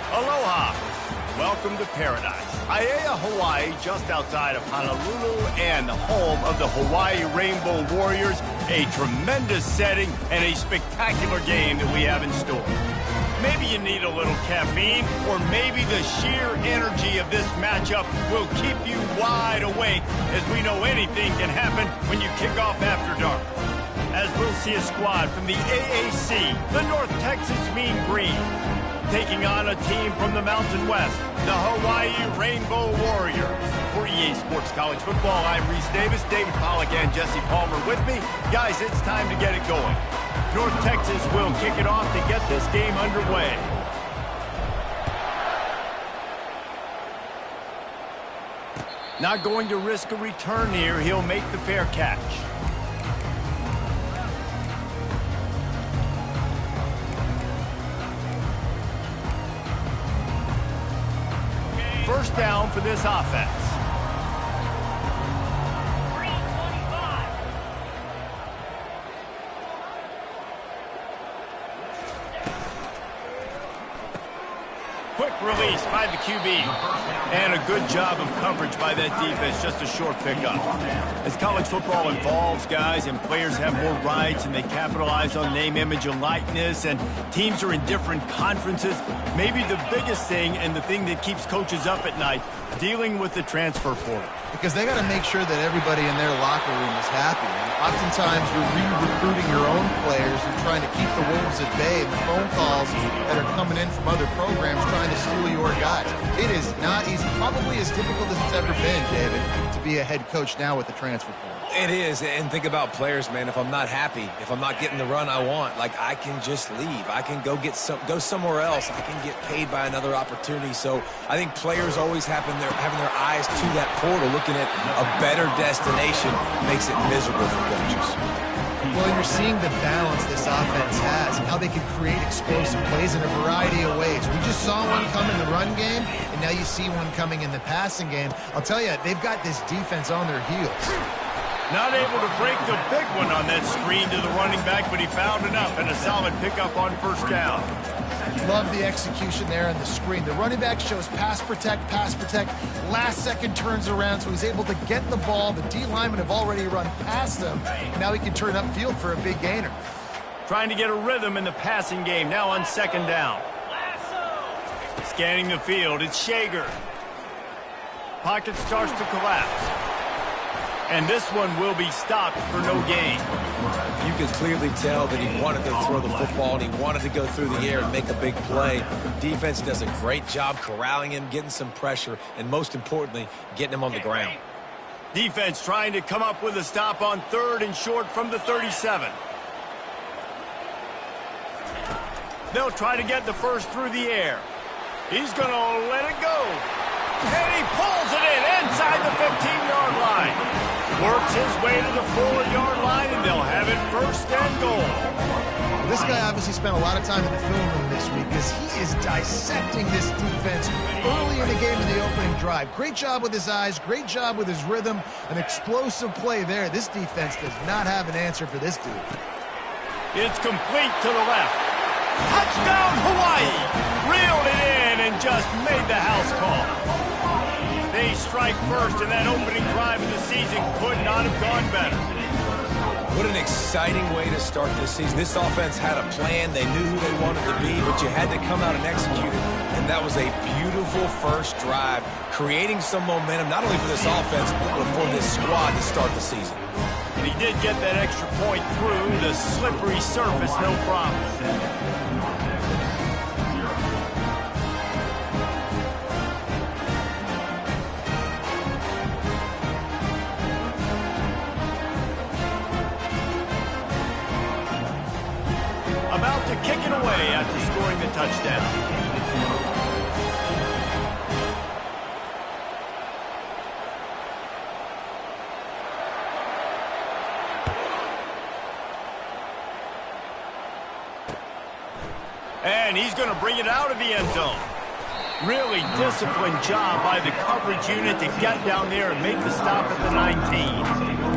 Aloha! Welcome to paradise. Aiea, Hawaii, just outside of Honolulu and the home of the Hawaii Rainbow Warriors. A tremendous setting and a spectacular game that we have in store. Maybe you need a little caffeine, or maybe the sheer energy of this matchup will keep you wide awake, as we know anything can happen when you kick off after dark. As we'll see a squad from the AAC, the North Texas Mean Green, taking on a team from the Mountain West, the Hawaii Rainbow Warriors. For EA Sports College Football, I'm Reese Davis, David Pollack, and Jesse Palmer with me. Guys, it's time to get it going. North Texas will kick it off to get this game underway. Not going to risk a return here. He'll make the fair catch. First down for this offense. Quick release by the QB. And a good job of coverage by that defense, just a short pickup. As college football evolves, guys, and players have more rights and they capitalize on name, image, and likeness, and teams are in different conferences, maybe the biggest thing and the thing that keeps coaches up at night, dealing with the transfer portal. Because they got to make sure that everybody in their locker room is happy. And oftentimes you're re-recruiting your own players and trying to keep the wolves at bay, and the phone calls that are coming in from other programs trying to steal your guys. It is not easy, probably as difficult as it's ever been, David, to be a head coach now with the transfer portal. It is, and think about players, man. If I'm not happy, if I'm not getting the run I want, like, I can just leave. I can go somewhere else. I can get paid by another opportunity. So I think players always having their eyes to that portal, looking at a better destination, makes it miserable for coaches. Well, you're seeing the balance this offense has and how they can create explosive plays in a variety of ways. We just saw one come in the run game, and now you see one coming in the passing game. I'll tell you, they've got this defense on their heels. Not able to break the big one on that screen to the running back, but he found enough and a solid pickup on first down. Love the execution there on the screen. The running back shows pass protect, last second turns around, so he's able to get the ball. The D linemen have already run past him. Now he can turn upfield for a big gainer. Trying to get a rhythm in the passing game, now on second down. Scanning the field, it's Shager. Pocket starts to collapse. And this one will be stopped for no gain. You can clearly tell that he wanted to throw the football and he wanted to go through the air and make a big play. Defense does a great job corralling him, getting some pressure, and most importantly, getting him on the ground. Defense trying to come up with a stop on third and short from the 37. They'll try to get the first through the air. He's going to let it go. And he pulls it in inside the 15-yard line. Works his way to the 4-yard line, and they'll have it first and goal. This this guy obviously spent a lot of time in the film room this week because he is dissecting this defense early in the game in the opening drive. Great job with his eyes, great job with his rhythm, an explosive play there. This defense does not have an answer for this dude. It's complete to the left. Touchdown, Hawaii! Reeled it in and just made the house call. They strike first, and that opening drive of the season could not have gone better. What an exciting way to start this season. This offense had a plan. They knew who they wanted to be, but you had to come out and execute it. And that was a beautiful first drive, creating some momentum, not only for this offense, but for this squad to start the season. And he did get that extra point through the slippery surface, no problem. About to kick it away after scoring the touchdown. And he's going to bring it out of the end zone. Really disciplined job by the coverage unit to get down there and make the stop at the 19.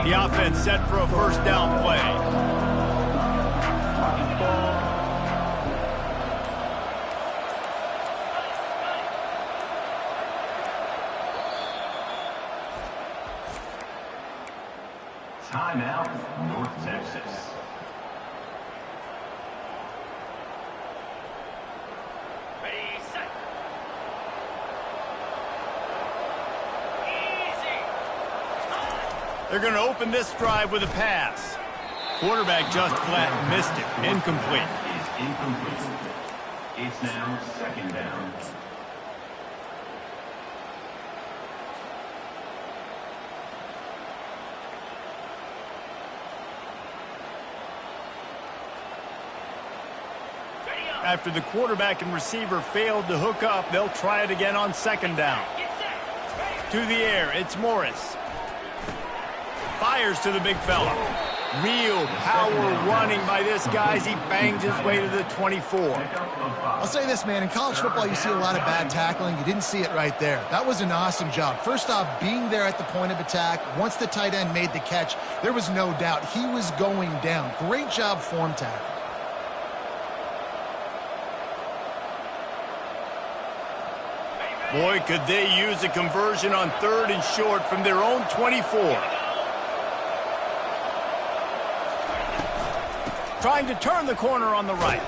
The offense set for a first down play. Timeout, North Texas. Ready, set. They're going to open this drive with a pass. Quarterback just flat missed it. Incomplete. Is incomplete. It's now second down. After the quarterback and receiver failed to hook up, they'll try it again on second down. To the air, it's Morris. Fires to the big fella. Real power running by this guy as he bangs his way to the 24. I'll say this, man. In college football, you see a lot of bad tackling. You didn't see it right there. That was an awesome job. First off, being there at the point of attack. Once the tight end made the catch, there was no doubt he was going down. Great job form tackle. Boy, could they use a conversion on third and short from their own 24. Trying to turn the corner on the right.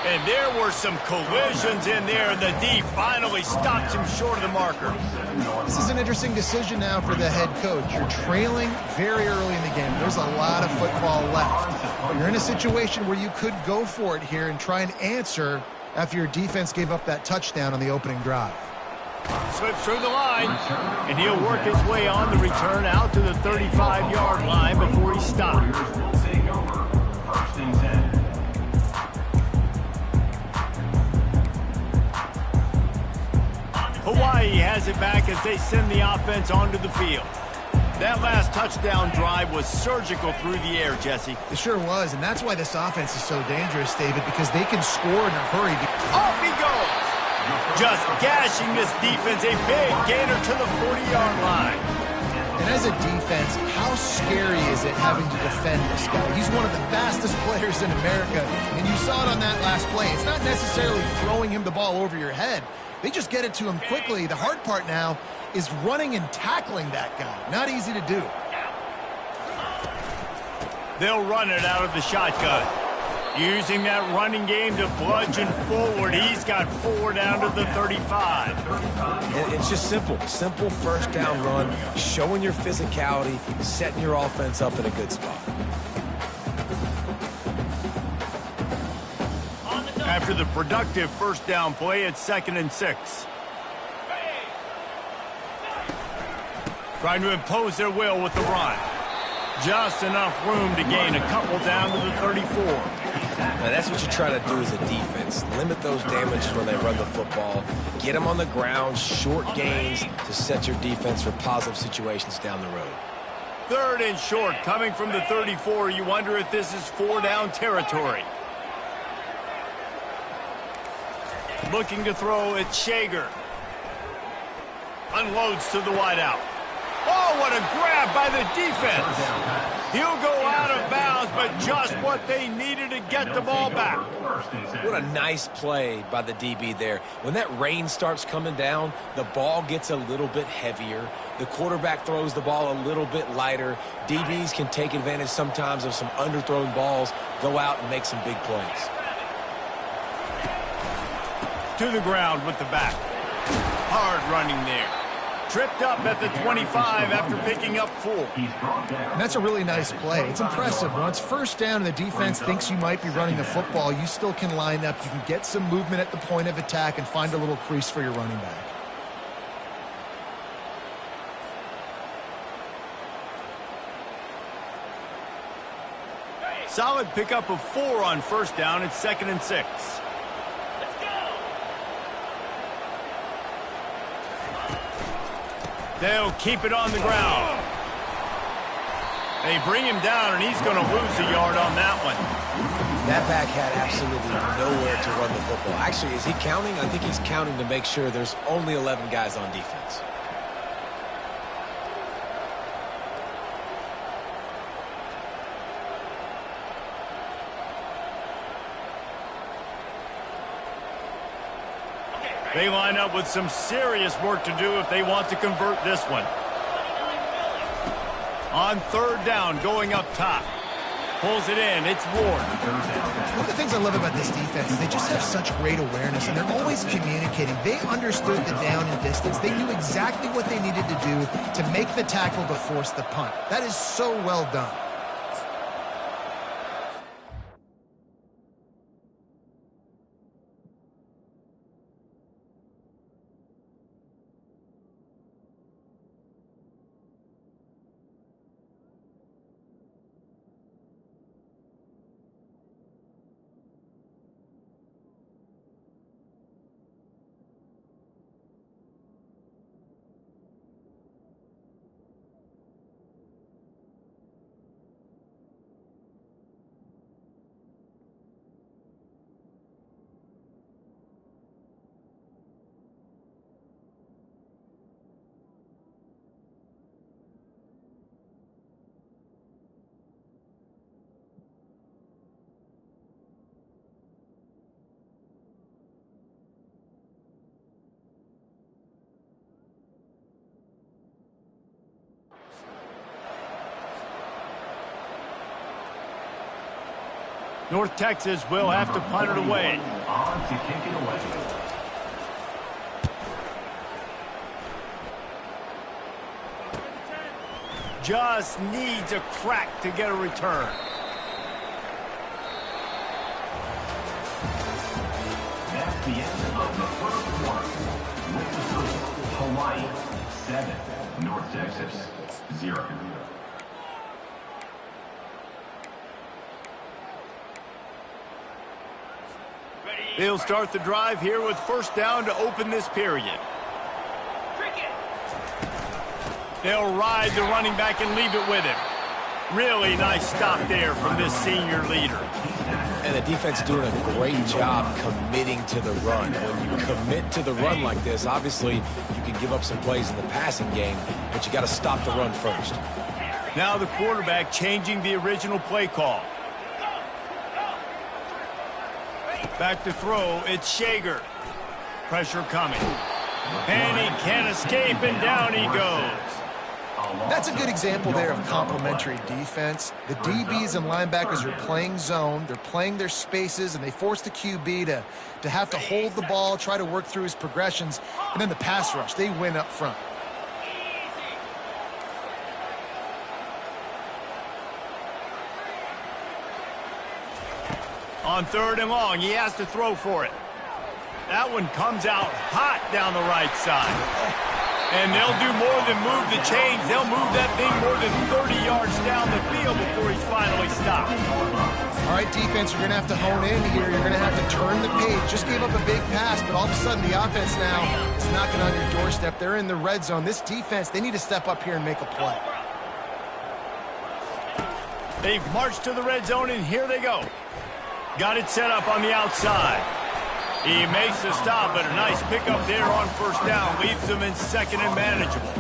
And there were some collisions in there, and the D finally stopped him short of the marker. This is an interesting decision now for the head coach. You're trailing very early in the game. There's a lot of football left. But you're in a situation where you could go for it here and try and answer after your defense gave up that touchdown on the opening drive. Slips through the line, and he'll work his way on the return out to the 35-yard line before he stops. Hawaii has it back as they send the offense onto the field. That last touchdown drive was surgical through the air, Jesse. It sure was, and that's why this offense is so dangerous, David, because they can score in a hurry. Off he goes! Just gashing this defense, a big gainer to the 40-yard line. And as a defense, how scary is it having to defend this guy? He's one of the fastest players in America, and you saw it on that last play. It's not necessarily throwing him the ball over your head. They just get it to him quickly. The hard part now is running and tackling that guy. Not easy to do. They'll run it out of the shotgun. Using that running game to bludgeon forward. He's got 4 down to the 35. It's just simple. Simple first down run, showing your physicality, setting your offense up in a good spot. After the productive first down play, it's 2nd and 6. Trying to impose their will with the run. Just enough room to gain a couple down to the 34. Now, that's what you try to do as a defense. Limit those damages when they run the football. Get them on the ground, short gains to set your defense for positive situations down the road. 3rd and short coming from the 34. You wonder if this is 4-down territory. Looking to throw, it's Shager. Unloads to the wideout. Oh, what a grab by the defense. He'll go out of bounds, but just what they needed to get the ball back. What a nice play by the DB there. When that rain starts coming down, the ball gets a little bit heavier. The quarterback throws the ball a little bit lighter. DBs can take advantage sometimes of some underthrown balls, go out and make some big plays. To the ground with the back. Hard running there. Tripped up at the 25 after picking up 4. And that's a really nice play. It's impressive. Once 1st down and the defense thinks you might be running the football, you still can line up. You can get some movement at the point of attack and find a little crease for your running back. Solid pickup of 4 on 1st down. It's 2nd and 6. They'll keep it on the ground. They bring him down, and he's going to lose a yard on that one. That back had absolutely nowhere to run the football. Actually, is he counting? I think he's counting to make sure there's only 11 guys on defense. They line up with some serious work to do if they want to convert this one. On 3rd down, going up top. Pulls it in. It's Ward. One of the things I love about this defense is they just have such great awareness, and they're always communicating. They understood the down and distance. They knew exactly what they needed to do to make the tackle to force the punt. That is so well done. North Texas will have to punt it away. On to kick it away. Just needs a crack to get a return. That's the end of the 1st quarter. With the score, Hawaii 7, North Texas 0. They'll start the drive here with 1st down to open this period. They'll ride the running back and leave it with him. Really nice stop there from this senior leader. And the defense doing a great job committing to the run. When you commit to the run like this, obviously you can give up some plays in the passing game, but you got to stop the run first. Now the quarterback changing the original play call. Back to throw, it's Shager. Pressure coming. And he can't escape, and down he goes. That's a good example there of complementary defense. The DBs and linebackers are playing zone, they're playing their spaces, and they force the QB to have to hold the ball, try to work through his progressions, and then the pass rush, they win up front. On 3rd and long, he has to throw for it. That one comes out hot down the right side. And they'll do more than move the chains. They'll move that thing more than 30 yards down the field before he's finally stopped. All right, defense, you're going to have to hone in here. You're going to have to turn the page. Just gave up a big pass, but all of a sudden the offense now is knocking on your doorstep. They're in the red zone. This defense, they need to step up here and make a play. They've marched to the red zone, and here they go. Got it set up on the outside. He makes the stop, but a nice pickup there on first down. Leaves them in second and manageable.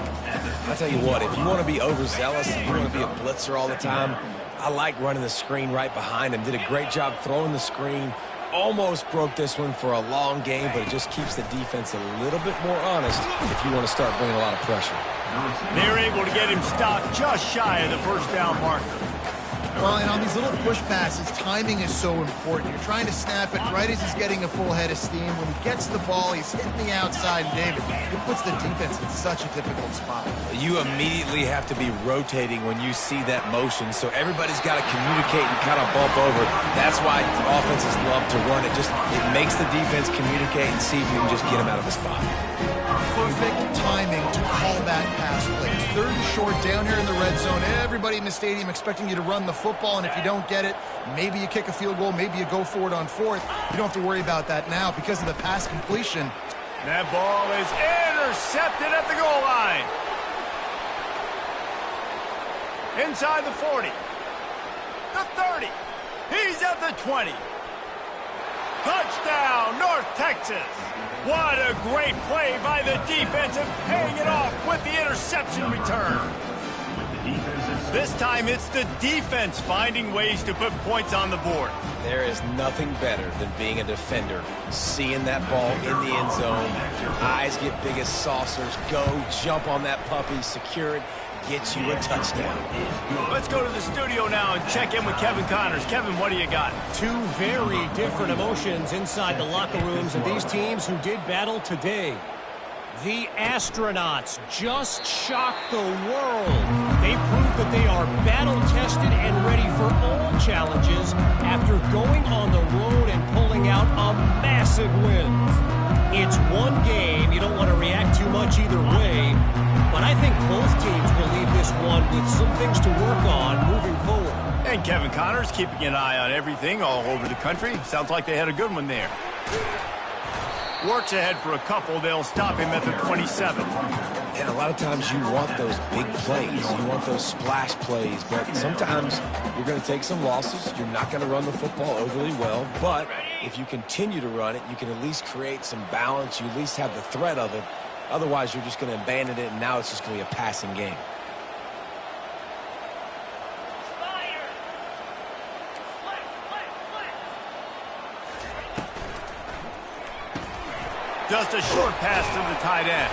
I'll tell you what, if you want to be overzealous, if you want to be a blitzer all the time, I like running the screen right behind him. Did a great job throwing the screen. Almost broke this one for a long game, but it just keeps the defense a little bit more honest if you want to start bringing a lot of pressure. They're able to get him stopped just shy of the first down marker. Well, and on these little push passes, timing is so important. You're trying to snap it right as he's getting a full head of steam. When he gets the ball, he's hitting the outside, and David, it puts the defense in such a difficult spot. You immediately have to be rotating when you see that motion, so everybody's got to communicate and kind of bump over. That's why offenses love to run it. It makes the defense communicate and see if you can just get him out of the spot. Perfect timing to call that pass play. It's third and short down here in the red zone. Everybody in the stadium expecting you to run the football, and if you don't get it, maybe you kick a field goal, maybe you go for it on fourth. You don't have to worry about that now because of the pass completion. That ball is intercepted at the goal line. Inside the 40. The 30. He's at the 20. Touchdown, North Texas. What a great play by the defense and paying it off with the interception return. This time it's the defense finding ways to put points on the board. There is nothing better than being a defender, seeing that ball in the end zone, your eyes get big as saucers, go jump on that puppy, secure it, get you a touchdown. Let's go to the studio now and check in with Kevin Connors. Kevin, what do you got? Two very different emotions inside the locker rooms of these teams who did battle today. The astronauts just shocked the world. They proved that they are battle-tested and ready for all challenges after going on the road and pulling out a massive win. It's one game. You don't want to react too much either way. But I think both teams will leave this one with some things to work on moving forward. And Kevin Connors keeping an eye on everything all over the country. Sounds like they had a good one there. Works ahead for a couple. They'll stop him at the 27. And a lot of times you want those big plays. You want those splash plays. But sometimes you're going to take some losses. You're not going to run the football overly well. But if you continue to run it, you can at least create some balance. You at least have the threat of it. Otherwise, you're just going to abandon it, and now it's just going to be a passing game. Just a short pass to the tight end.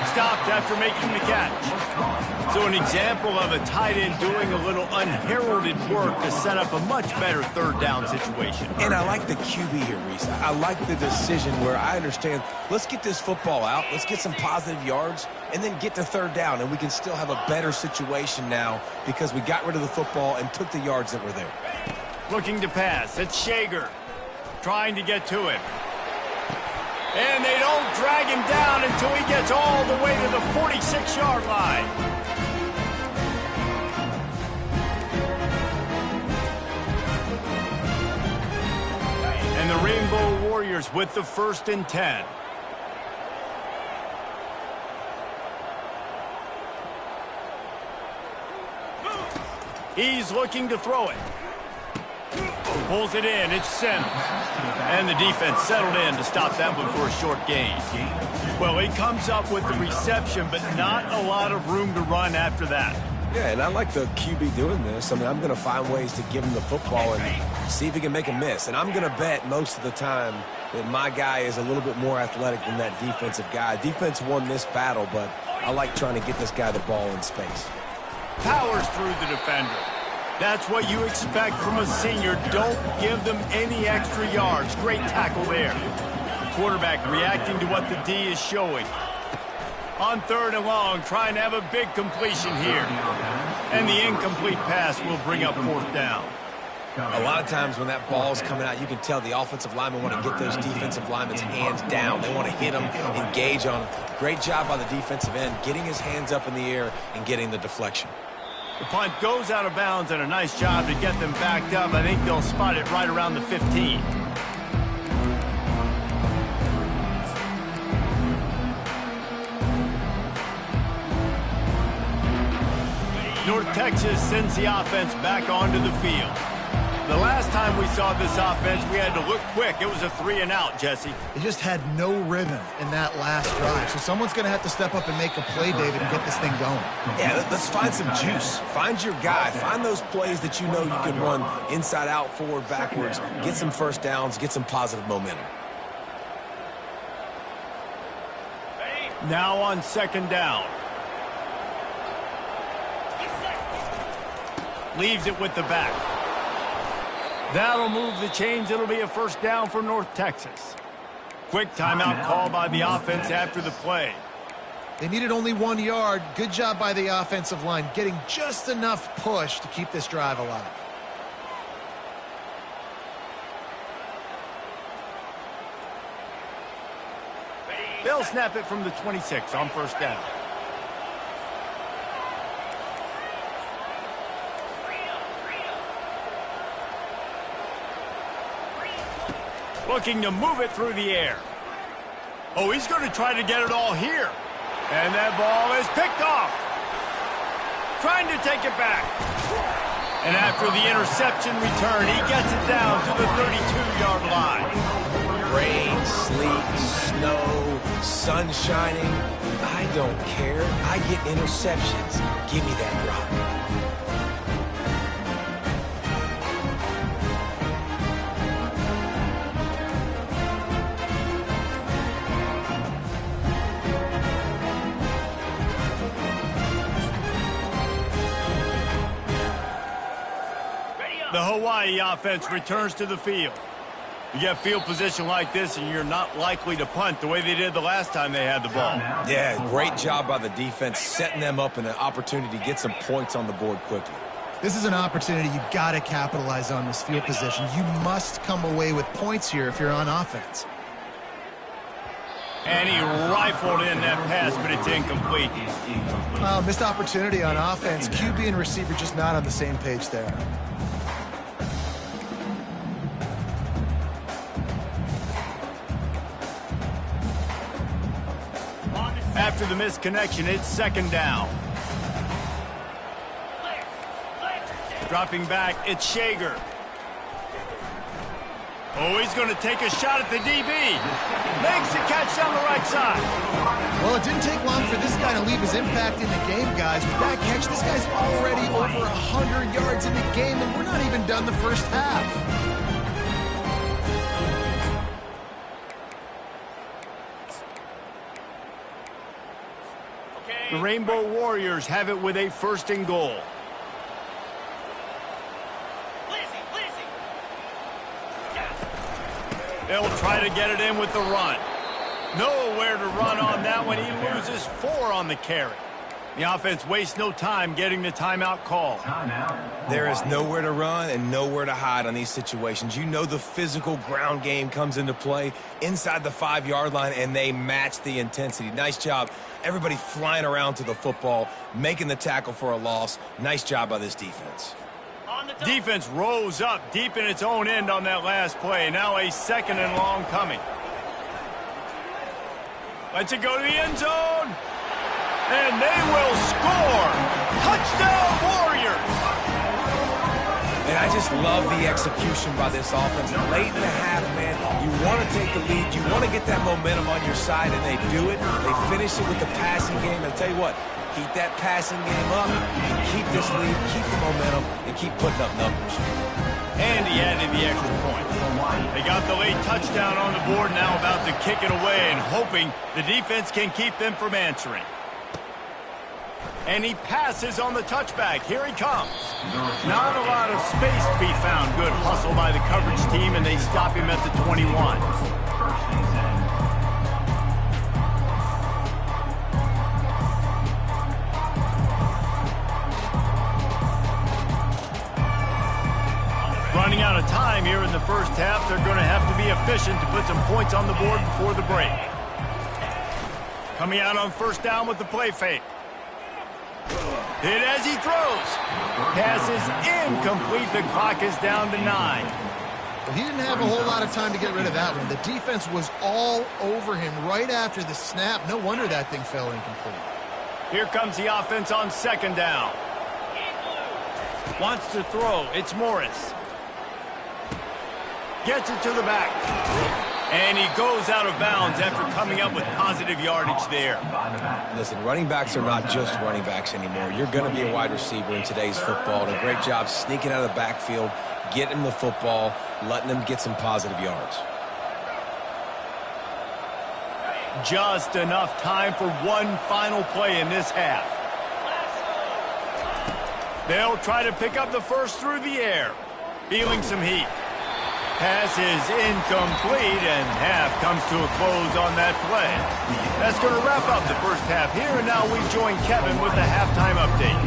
Stopped after making the catch. So an example of a tight end doing a little unheralded work to set up a much better third down situation. And I like the QB here, Reese. I like the decision where I understand, let's get this football out, let's get some positive yards, and then get to third down, and we can still have a better situation now because we got rid of the football and took the yards that were there. Looking to pass. It's Shager trying to get to him. And they don't drag him down until he gets all the way to the 46-yard line. And the Rainbow Warriors with the 1st and 10. He's looking to throw it. Pulls it in. It's Sims. And the defense settled in to stop that one for a short gain. Well, he comes up with the reception, but not a lot of room to run after that. Yeah, and I like the QB doing this. I mean, I'm going to find ways to give him the football and see if he can make a miss. And I'm going to bet most of the time that my guy is a little bit more athletic than that defensive guy. Defense won this battle, but I like trying to get this guy the ball in space. Powers through the defender. That's what you expect from a senior. Don't give them any extra yards. Great tackle there. The quarterback reacting to what the D is showing. On 3rd and long, trying to have a big completion here. And the incomplete pass will bring up 4th down. A lot of times when that ball's coming out, you can tell the offensive linemen want to get those defensive linemen's hands down. They want to hit them, engage on them. Great job by the defensive end, getting his hands up in the air and getting the deflection. The punt goes out of bounds, and a nice job to get them backed up. I think they'll spot it right around the 15. North Texas sends the offense back onto the field. The last time we saw this offense, we had to look quick. It was a 3-and-out, Jesse. They just had no rhythm in that last drive. So someone's going to have to step up and make a play, David, and get this thing going. Yeah, let's find some juice. Find your guy. Find those plays that you know you can run inside out, forward, backwards. Get some first downs. Get some positive momentum. Now on 2nd down. Leaves it with the back. That'll move the chains. It'll be a 1st down for North Texas. Quick timeout call by the offense after the play. They needed only 1 yard. Good job by the offensive line, getting just enough push to keep this drive alive. They'll snap it from the 26 on 1st down. Looking to move it through the air. Oh, he's going to try to get it all here. And that ball is picked off. Trying to take it back. And after the interception return, he gets it down to the 32-yard line. Rain, sleet, snow, sun shining. I don't care. I get interceptions. Give me that rock. The Hawaii offense returns to the field. You get field position like this, and you're not likely to punt the way they did the last time they had the ball. Yeah, great job by the defense, setting them up in an opportunity to get some points on the board quickly. This is an opportunity you got to capitalize on this field position. You must come away with points here if you're on offense. And he rifled in that pass, but it's incomplete. Missed opportunity on offense. QB and receiver just not on the same page there. After the missed connection, it's 2nd down. Dropping back, it's Shager. Oh, he's going to take a shot at the DB. Makes the catch down the right side. Well, it didn't take long for this guy to leave his impact in the game, guys. With that catch, this guy's already over 100 yards in the game, and we're not even done the first half. The Rainbow Warriors have it with a 1st and goal. They'll try to get it in with the run. Nowhere to run on that one. He loses 4 on the carry. The offense wastes no time getting the timeout call. There is nowhere to run and nowhere to hide on these situations. You know the physical ground game comes into play inside the 5-yard line, and they match the intensity. Nice job. Everybody flying around to the football, making the tackle for a loss. Nice job by this defense. Defense rose up deep in its own end on that last play. Now a 2nd and long coming. Lets it go to the end zone. And they will score. Touchdown, Warriors. And I just love the execution by this offense. Late in the half, man, you want to take the lead. You want to get that momentum on your side, and they do it. They finish it with the passing game. And I'll tell you what, keep that passing game up, and keep this lead, keep the momentum, and keep putting up numbers. And he added the extra point. They got the late touchdown on the board, now about to kick it away and hoping the defense can keep them from answering. And he passes on the touchback. Here he comes. Not a lot of space to be found. Good hustle by the coverage team, and they stop him at the 21. Running out of time here in the first half. They're going to have to be efficient to put some points on the board before the break. Coming out on first down with the play fake. Hit as he throws. Pass is incomplete. The clock is down to 9. Well, he didn't have a whole lot of time to get rid of that one. The defense was all over him right after the snap. No wonder that thing fell incomplete. Here comes the offense on second down. Wants to throw. It's Morris. Gets it to the back. And he goes out of bounds after coming up with positive yardage there. Listen, running backs are not just running backs anymore. You're going to be a wide receiver in today's football. And a great job sneaking out of the backfield, getting him the football, letting him get some positive yards. Just enough time for one final play in this half. They'll try to pick up the first through the air. Feeling some heat. Pass is incomplete, and half comes to a close on that play. That's going to wrap up the first half here, and now we join Kevin with the halftime update.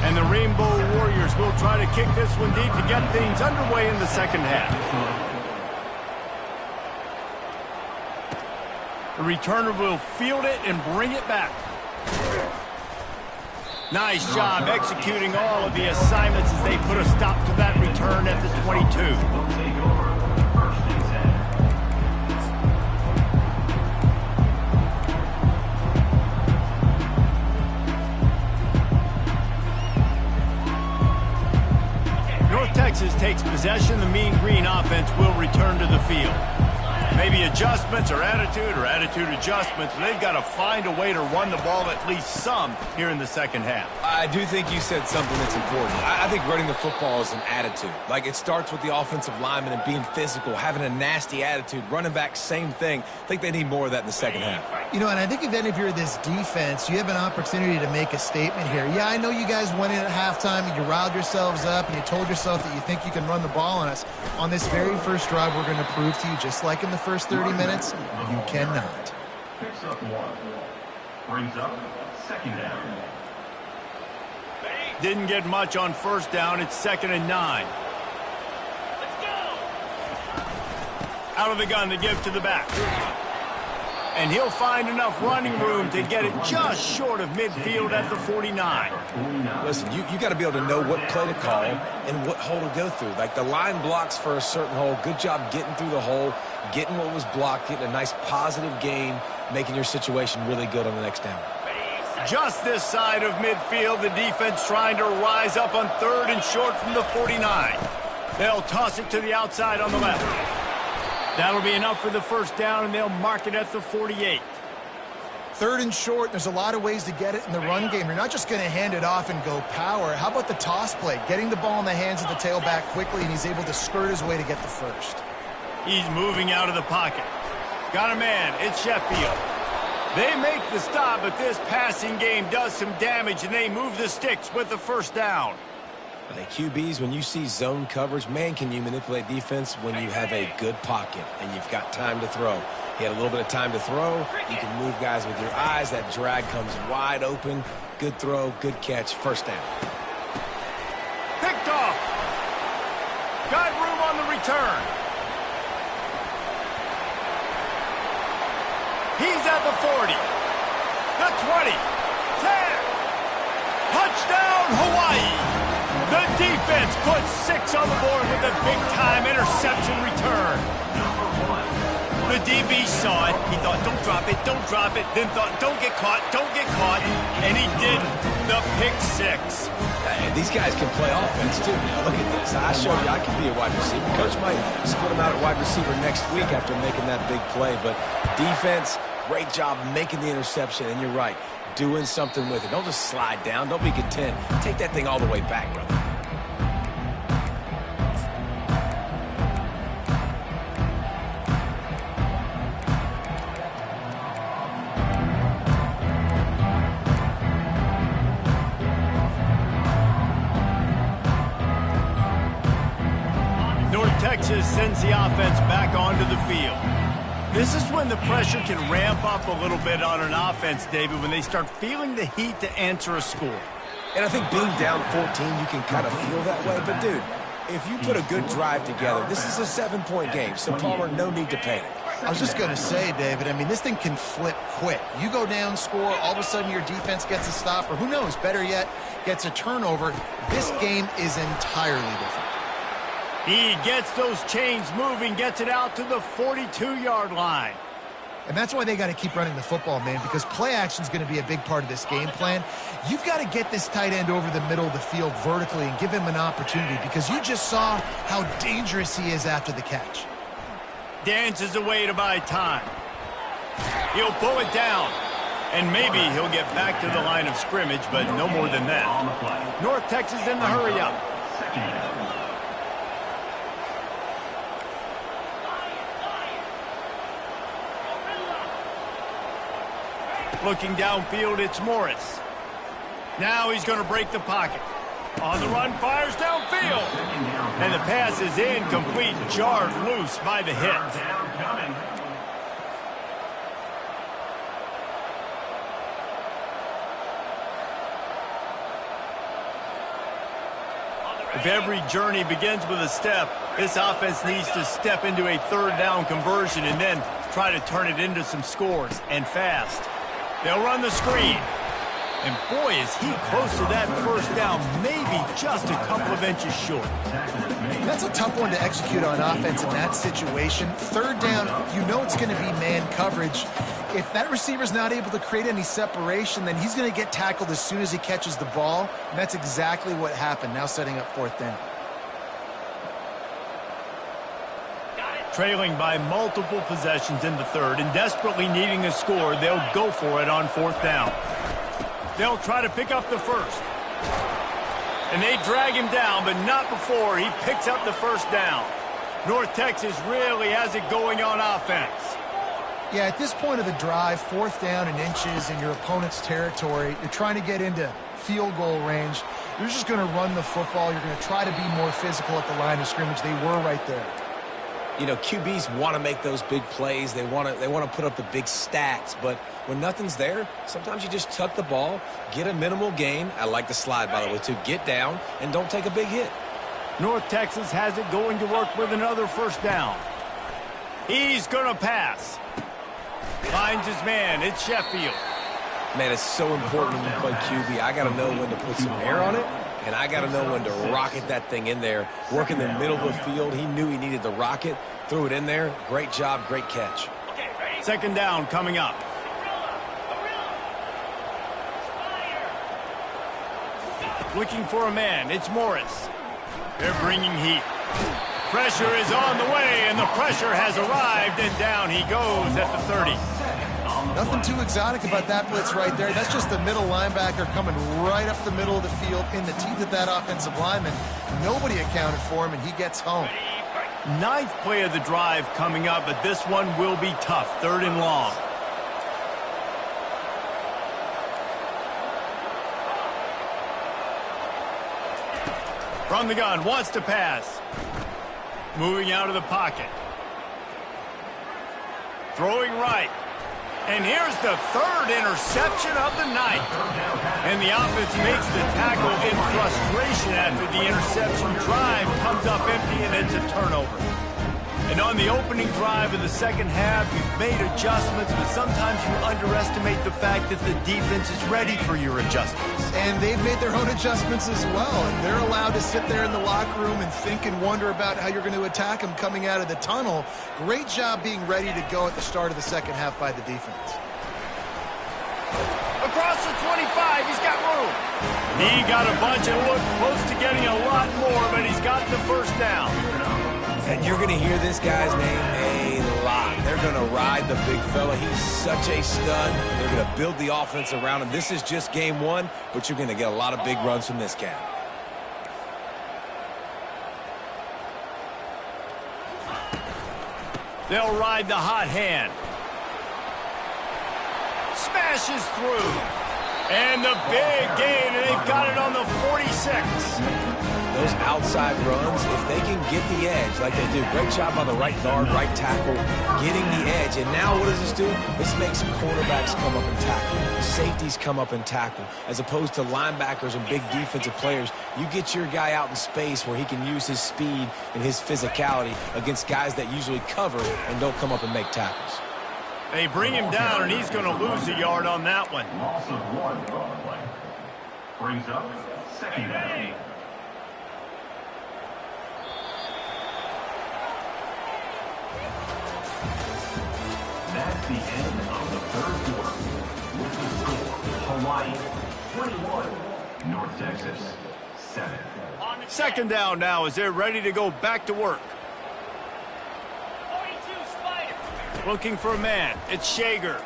And the Rainbow Warriors will try to kick this one deep to get things underway in the second half. The returner will field it and bring it back. Nice job executing all of the assignments as they put a stop to that return at the 22. North Texas takes possession. The Mean Green offense will return to the field. Maybe adjustments or attitude adjustments, but they've got to find a way to run the ball at least some here in the second half. I do think you said something that's important. I think running the football is an attitude. Like, it starts with the offensive lineman and being physical, having a nasty attitude. Running back, same thing. I think they need more of that in the second half. You know, and I think then if you're this defense, you have an opportunity to make a statement here. Yeah, I know you guys went in at halftime and you riled yourselves up and you told yourself that you think you can run the ball on us. On this very first drive, we're going to prove to you, just like in the first 30 minutes, you cannot. Picks up 1. Brings up second down. Didn't get much on first down. It's 2nd and 9. Let's go. Out of the gun to give to the back. And he'll find enough running room to get it just short of midfield at the 49. Listen, you got to be able to know what play to call and what hole to go through. Like, the line blocks for a certain hole. Good job getting through the hole, getting what was blocked, getting a nice positive gain, making your situation really good on the next down. Just this side of midfield, the defense trying to rise up on 3rd and short from the 49. They'll toss it to the outside on the left. That'll be enough for the first down, and they'll mark it at the 48. 3rd and short, there's a lot of ways to get it in the run game. You're not just going to hand it off and go power. How about the toss play? Getting the ball in the hands of the tailback quickly, and he's able to skirt his way to get the first. He's moving out of the pocket. Got a man. It's Sheffield. They make the stop, but this passing game does some damage, and they move the sticks with the first down. The QBs, when you see zone coverage, man, can you manipulate defense when you have a good pocket and you've got time to throw. He had a little bit of time to throw. You can move guys with your eyes. That drag comes wide open. Good throw, good catch, first down. Picked off. Got room on the return. He's at the 40. The 20. 10. Touchdown, Hawaii. The defense puts 6 on the board with a big-time interception return. The DB saw it. He thought, don't drop it, don't drop it. Then thought, don't get caught. And he didn't. The pick 6. Hey, these guys can play offense, too. Now, look at this. I showed you I can be a wide receiver. Coach might split him out at wide receiver next week after making that big play. But defense, great job making the interception. And you're right, doing something with it. Don't just slide down. Don't be content. Take that thing all the way back, brother. Texas sends the offense back onto the field. This is when the pressure can ramp up a little bit on an offense, David, when they start feeling the heat to answer a score. And I think being down 14, you can kind of feel that way. But, dude, if you put a good drive together, this is a 7-point game, so Palmer, no need to panic. I was just going to say, David, I mean, this thing can flip quick. You go down, score, all of a sudden your defense gets a stop, or who knows, better yet, gets a turnover. This game is entirely different. He gets those chains moving, gets it out to the 42-yard line. And that's why they got to keep running the football, man, because play action is going to be a big part of this game plan. You've got to get this tight end over the middle of the field vertically and give him an opportunity, because you just saw how dangerous he is after the catch. Dances away to buy time. He'll pull it down, and maybe he'll get back to the line of scrimmage, but no more than that. North Texas in the hurry up. Looking downfield, it's Morris. Now he's going to break the pocket. On the run, fires downfield. And the pass is incomplete, jarred loose by the hit. If every journey begins with a step, this offense needs to step into a third down conversion and then try to turn it into some scores, and fast. They'll run the screen. And boy, is he close to that first down, maybe just a couple of inches short. That's a tough one to execute on offense in that situation. Third down, you know it's going to be man coverage. If that receiver's not able to create any separation, then he's going to get tackled as soon as he catches the ball. And that's exactly what happened, now setting up fourth down. Trailing by multiple possessions in the third and desperately needing a score, they'll go for it on fourth down. They'll try to pick up the first. And they drag him down, but not before he picks up the first down. North Texas really has it going on offense. Yeah, at this point of the drive, fourth down and inches in your opponent's territory, you're trying to get into field goal range. You're just going to run the football. You're going to try to be more physical at the line of scrimmage. They were right there. You know, QBs want to make those big plays. They want to put up the big stats. But when nothing's there, sometimes you just tuck the ball, get a minimal gain. I like the slide, by the way, too. Get down and don't take a big hit. North Texas has it going to work with another first down. He's going to pass. Finds his man. It's Sheffield. Man, it's so important when you play QB. I got to know when to put some air on it, and I got to know when to rocket that thing in there. Work in the middle of the field. He knew he needed the rocket. Threw it in there. Great job, great catch. Second down coming up. Looking for a man. It's Morris. They're bringing heat. Pressure is on the way, and the pressure has arrived, and down he goes at the 30. Nothing too exotic about that blitz right there. That's just the middle linebacker coming right up the middle of the field in the teeth of that offensive lineman. Nobody accounted for him, and he gets home. Ninth play of the drive coming up, but this one will be tough. Third and long. From the gun, wants to pass. Moving out of the pocket. Throwing right. And here's the third interception of the night. And the offense makes the tackle in frustration after the interception. Drive comes up empty, and it's a turnover. And on the opening drive of the second half, you've made adjustments, but sometimes you underestimate the fact that the defense is ready for your adjustments. And they've made their own adjustments as well. And they're allowed to sit there in the locker room and think and wonder about how you're going to attack them coming out of the tunnel. Great job being ready to go at the start of the second half by the defense. Across the 25, he's got room. He got a bunch and looked close to getting a lot more, but he's got the first down. And you're going to hear this guy's name a lot. They're going to ride the big fella. He's such a stud. They're going to build the offense around him. This is just game one, but you're going to get a lot of big runs from this cat. They'll ride the hot hand. Smashes through. And the big gain, and they've got it on the 46. those outside runs, if they can get the edge like they do, great job by the right guard, right tackle, getting the edge. And now what does this do? This makes cornerbacks come up and tackle, safeties come up and tackle, as opposed to linebackers and big defensive players. You get your guy out in space where he can use his speed and his physicality against guys that usually cover and don't come up and make tackles. They bring him down, and he's going to lose a yard on that one. Loss of 1 on the play. Brings up second down. That's the end of the third quarter. With the score, Hawaii 21, North Texas 7. Second down now as they're ready to go back to work. Looking for a man. It's Shager.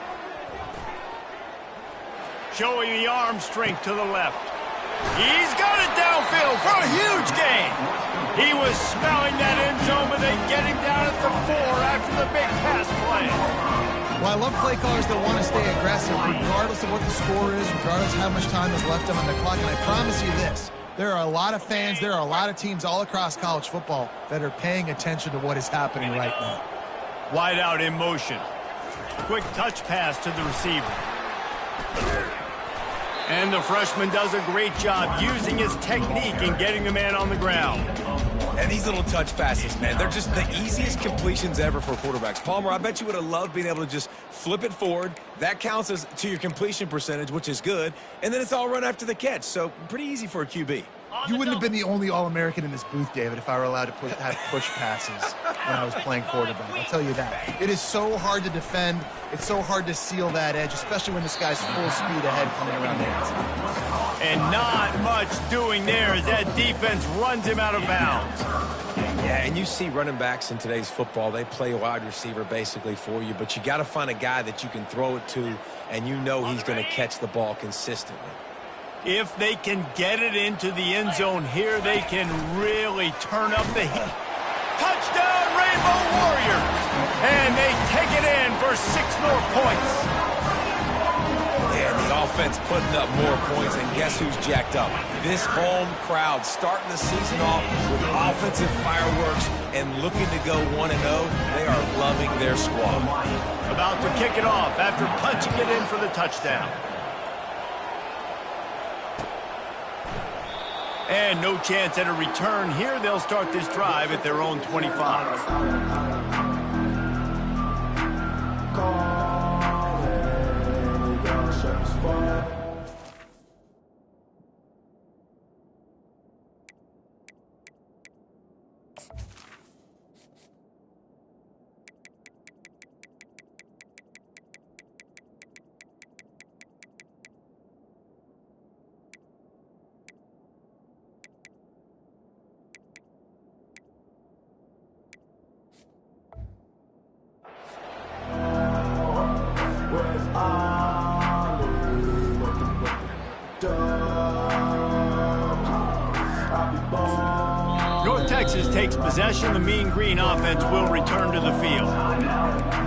Showing the arm strength to the left. He's got it downfield for a huge gain. He was smelling that end zone, but they get him down at the 4 after the big pass play. Well, I love play callers that want to stay aggressive regardless of what the score is, regardless of how much time is left on the clock. And I promise you this, there are a lot of fans, there are a lot of teams all across college football that are paying attention to what is happening right now. Wide out in motion. Quick touch pass to the receiver. And the freshman does a great job using his technique and getting the man on the ground. And these little touch passes, man, they're just the easiest completions ever for quarterbacks. Palmer, I bet you would have loved being able to just flip it forward. That counts as to your completion percentage, which is good. And then it's all run after the catch. So pretty easy for a QB. You wouldn't have been the only All-American in this booth, David, if I were allowed to have push passes when I was playing quarterback. I'll tell you that. It is so hard to defend. It's so hard to seal that edge, especially when this guy's full speed ahead coming around the outside. And not much doing there as that defense runs him out of bounds. Yeah, and you see running backs in today's football, they play wide receiver basically for you, but you got to find a guy that you can throw it to, and you know he's going to catch the ball consistently. If they can get it into the end zone here, they can really turn up the heat. Touchdown, Rainbow Warriors! And they take it in for 6 more points. Yeah, the offense putting up more points, and guess who's jacked up? This home crowd starting the season off with offensive fireworks and looking to go 1-0. They are loving their squad. About to kick it off after punching it in for the touchdown. And no chance at a return here. They'll start this drive at their own 25. North Texas takes possession. The Mean Green offense will return to the field.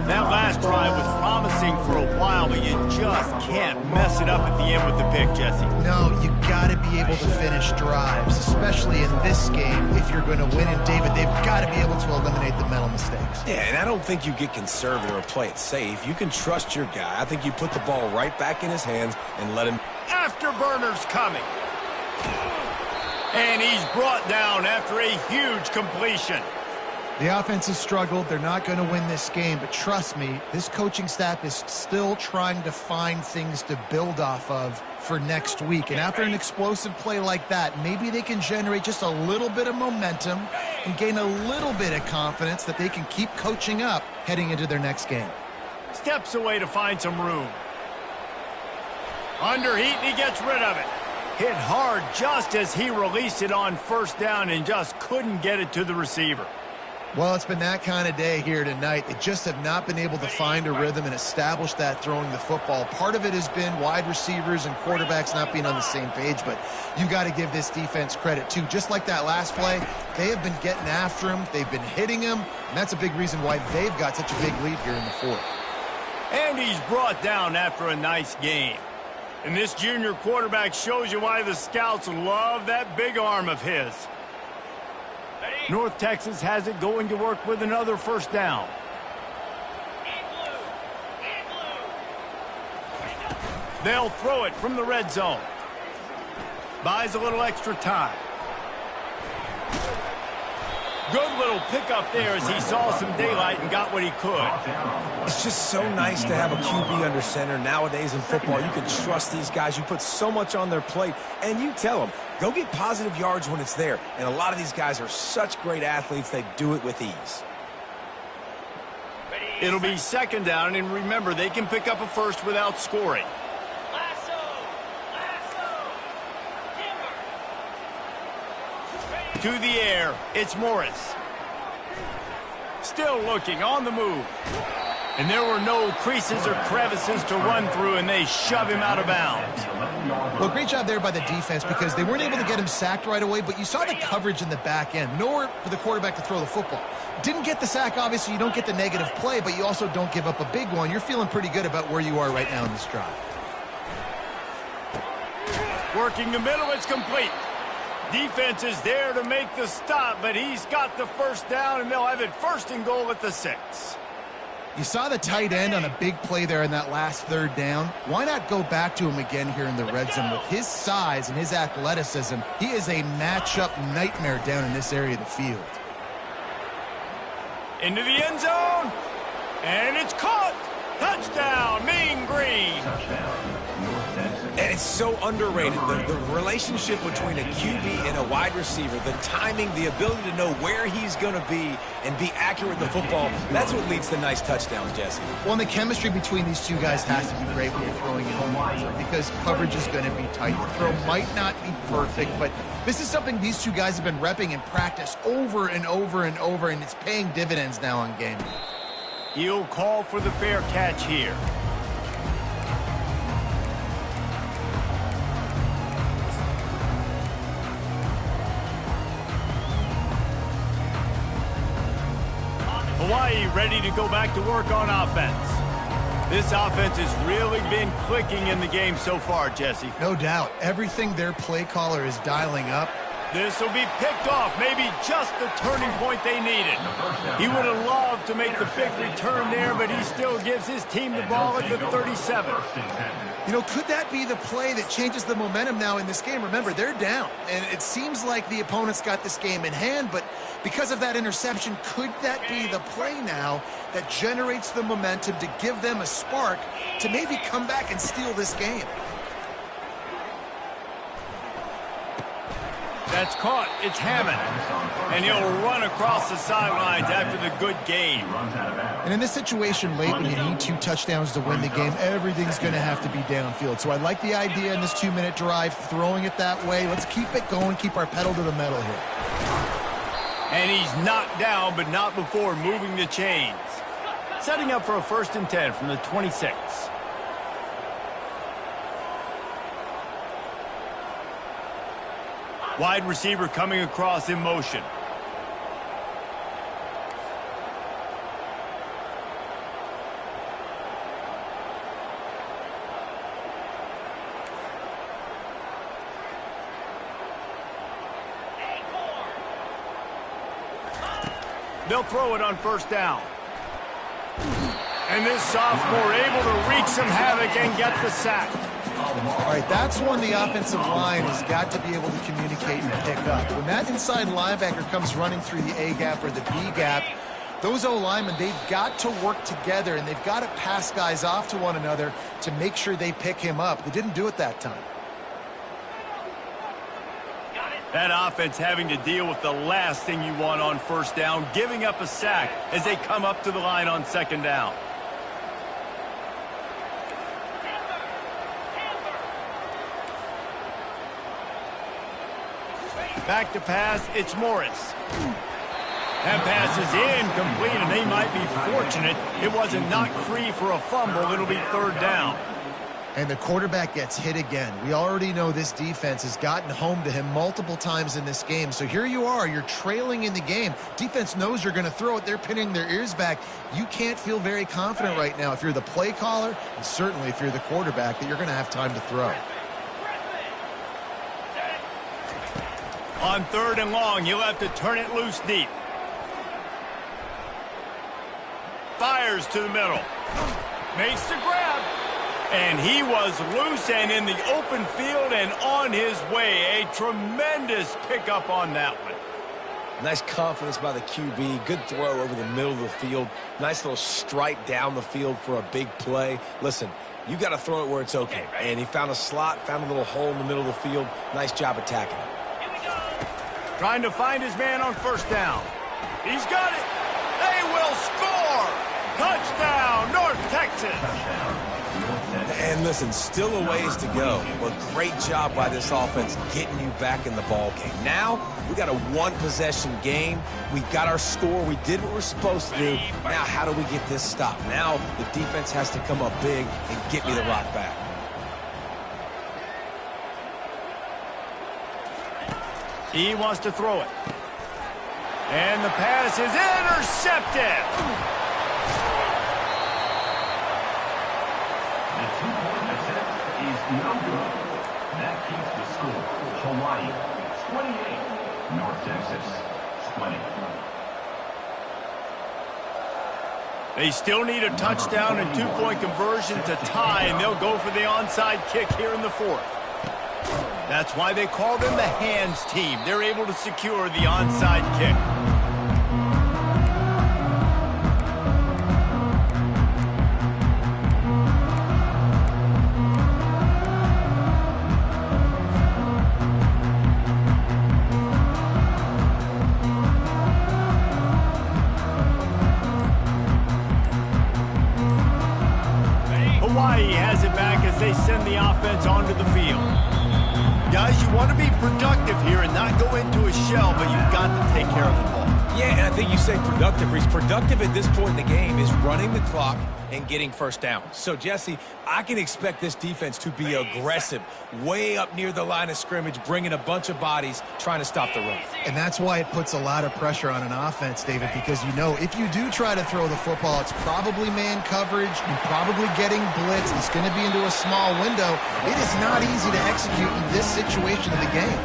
That last drive was promising for a while, but you just can't mess it up at the end with the pick, Jesse. No, you got to be able to finish drives, especially in this game. If you're going to win it, David, they've got to be able to eliminate the mental mistakes. Yeah, and I don't think you get conservative or play it safe. You can trust your guy. I think you put the ball right back in his hands and let him. Afterburners coming. And he's brought down after a huge completion. The offense has struggled. They're not going to win this game, but trust me, this coaching staff is still trying to find things to build off of for next week. And after an explosive play like that, maybe they can generate just a little bit of momentum and gain a little bit of confidence that they can keep coaching up heading into their next game. Steps away to find some room. Under heat, and he gets rid of it. Hit hard just as he released it on first down and just couldn't get it to the receiver. Well, it's been that kind of day here tonight. They just have not been able to find a rhythm and establish that throwing the football. Part of it has been wide receivers and quarterbacks not being on the same page, but you got to give this defense credit too. Just like that last play, they have been getting after him. They've been hitting him, and that's a big reason why they've got such a big lead here in the fourth. And he's brought down after a nice game. And this junior quarterback shows you why the scouts love that big arm of his. North Texas has it going to work with another first down. They'll throw it from the red zone. Buys a little extra time. Good little pickup there as he saw some daylight and got what he could. It's just so nice to have a QB under center. Nowadays in football, you can trust these guys. You put so much on their plate, and you tell them, go get positive yards when it's there. And a lot of these guys are such great athletes, they do it with ease. It'll be second down, and remember, they can pick up a first without scoring. To the air, it's Morris. Still looking, on the move. And there were no creases or crevices to run through, and they shove him out of bounds. Well, great job there by the defense because they weren't able to get him sacked right away, but you saw the coverage in the back end. Nowhere for the quarterback to throw the football. Didn't get the sack, obviously. You don't get the negative play, but you also don't give up a big one. You're feeling pretty good about where you are right now in this drive. Working the middle, it's complete. Defense is there to make the stop, but he's got the first down, and they'll have it first and goal at the 6. You saw the tight end on a big play there in that last third down. Why not go back to him again here in the red zone? With his size and his athleticism, he is a matchup nightmare down in this area of the field. Into the end zone, and it's caught. Touchdown, Mean Green. And it's so underrated, the relationship between a QB and a wide receiver, the timing, the ability to know where he's going to be and be accurate with the football, that's what leads to nice touchdowns, Jesse. Well, and the chemistry between these two guys has to be great when you're throwing in the line because coverage is going to be tight. The throw might not be perfect, but this is something these two guys have been repping in practice over and over and over, and it's paying dividends now on game. He'll call for the fair catch here. Hawaii ready to go back to work on offense. This offense has really been clicking in the game so far, Jesse. No doubt. Everything their play caller is dialing up. This will be picked off, maybe just the turning point they needed. He would have loved to make the big return there, but he still gives his team the ball at the 37. You know, could that be the play that changes the momentum now in this game? Remember, they're down, and it seems like the opponent's got this game in hand, but because of that interception, could that be the play now that generates the momentum to give them a spark to maybe come back and steal this game? That's caught. It's Hammond. And he'll run across the sidelines after the good game. And in this situation late when you need 2 touchdowns to win the game, everything's going to have to be downfield. So I like the idea in this 2-minute drive, throwing it that way. Let's keep it going, keep our pedal to the metal here. And he's knocked down, but not before moving the chains. Setting up for a 1st and 10 from the 26. Wide receiver coming across in motion. They'll throw it on 1st down. And this sophomore able to wreak some havoc and get the sack. All right, that's one the offensive line has got to be able to communicate and pick up. When that inside linebacker comes running through the A gap or the B gap, those O-linemen, they've got to work together, and they've got to pass guys off to one another to make sure they pick him up. They didn't do it that time. That offense having to deal with the last thing you want on 1st down, giving up a sack as they come up to the line on 2nd down. Back to pass, it's Morris. That pass is incomplete, and they might be fortunate it wasn't knocked free for a fumble. It'll be 3rd down. And the quarterback gets hit again. We already know this defense has gotten home to him multiple times in this game. So here you are, you're trailing in the game. Defense knows you're going to throw it. They're pinning their ears back. You can't feel very confident right now if you're the play caller, and certainly if you're the quarterback, that you're going to have time to throw. On 3rd and long, he'll have to turn it loose deep. Fires to the middle. Makes the grab. And he was loose and in the open field and on his way. A tremendous pickup on that one. Nice confidence by the QB. Good throw over the middle of the field. Nice little strike down the field for a big play. Listen, you got to throw it where it's open. And he found a slot, found a little hole in the middle of the field. Nice job attacking it. Trying to find his man on 1st down. He's got it. They will score. Touchdown, North Texas. And listen, still a ways to go, but great job by this offense getting you back in the ball game. Now, we got a one-possession game. We got our score. We did what we're supposed to do. Now, how do we get this stopped? Now, the defense has to come up big and get me the rock back. He wants to throw it. And the pass is intercepted. The 2-point attempt is no good. That keeps the score. Hawaii 28, North Texas 20. They still need a touchdown and 2-point conversion to tie, and they'll go for the onside kick here in the 4th. That's why they call them the hands team. They're able to secure the onside kick. Hawaii has it back as they send the offense onto the field. Guys, you want to be productive here and not go into a shell, but you've got to take care of the ball. Yeah, and I think you say productive. He's productive at this point in the game is running the clock and getting 1st down. So, Jesse, I can expect this defense to be aggressive, way up near the line of scrimmage, bringing a bunch of bodies, trying to stop the run. And that's why it puts a lot of pressure on an offense, David, because you know if you do try to throw the football, it's probably man coverage. You're probably getting blitzed. It's going to be into a small window. It is not easy to execute in this situation of the game.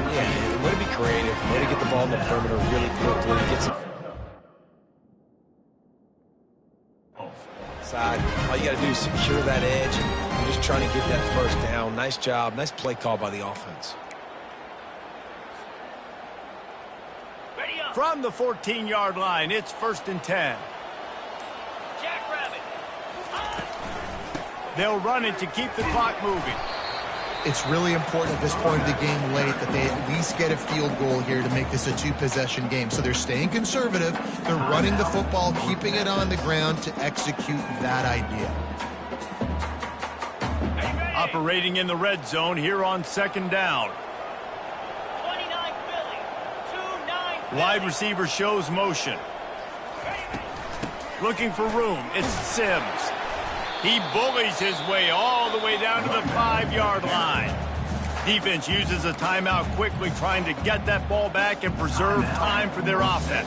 Yeah, way to be creative, way to get the ball in the perimeter really quickly. Get some side. All you got to do is secure that edge. You're just trying to get that 1st down. Nice job. Nice play call by the offense. From the 14-yard line, it's 1st and 10. They'll run it to keep the clock moving. It's really important at this point of the game late that they at least get a field goal here to make this a 2-possession game. So they're staying conservative. They're running the football, keeping it on the ground to execute that idea. Operating in the red zone here on 2nd down. 29 Philly. 2-9 Wide receiver shows motion. Looking for room. It's Sims. He bullies his way all the way down to the 5-yard line. Defense uses a timeout quickly, trying to get that ball back and preserve time for their offense.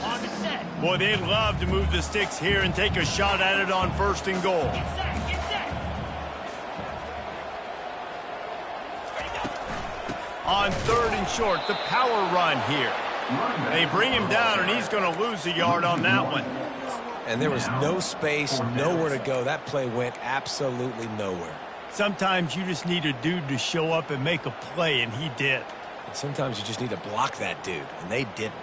Boy, they'd love to move the sticks here and take a shot at it on 1st and goal. On 3rd and short, the power run here. They bring him down, and he's going to lose a yard on that one. And there was no space, nowhere to go. That play went absolutely nowhere. Sometimes you just need a dude to show up and make a play, and he did. And sometimes you just need to block that dude, and they didn't.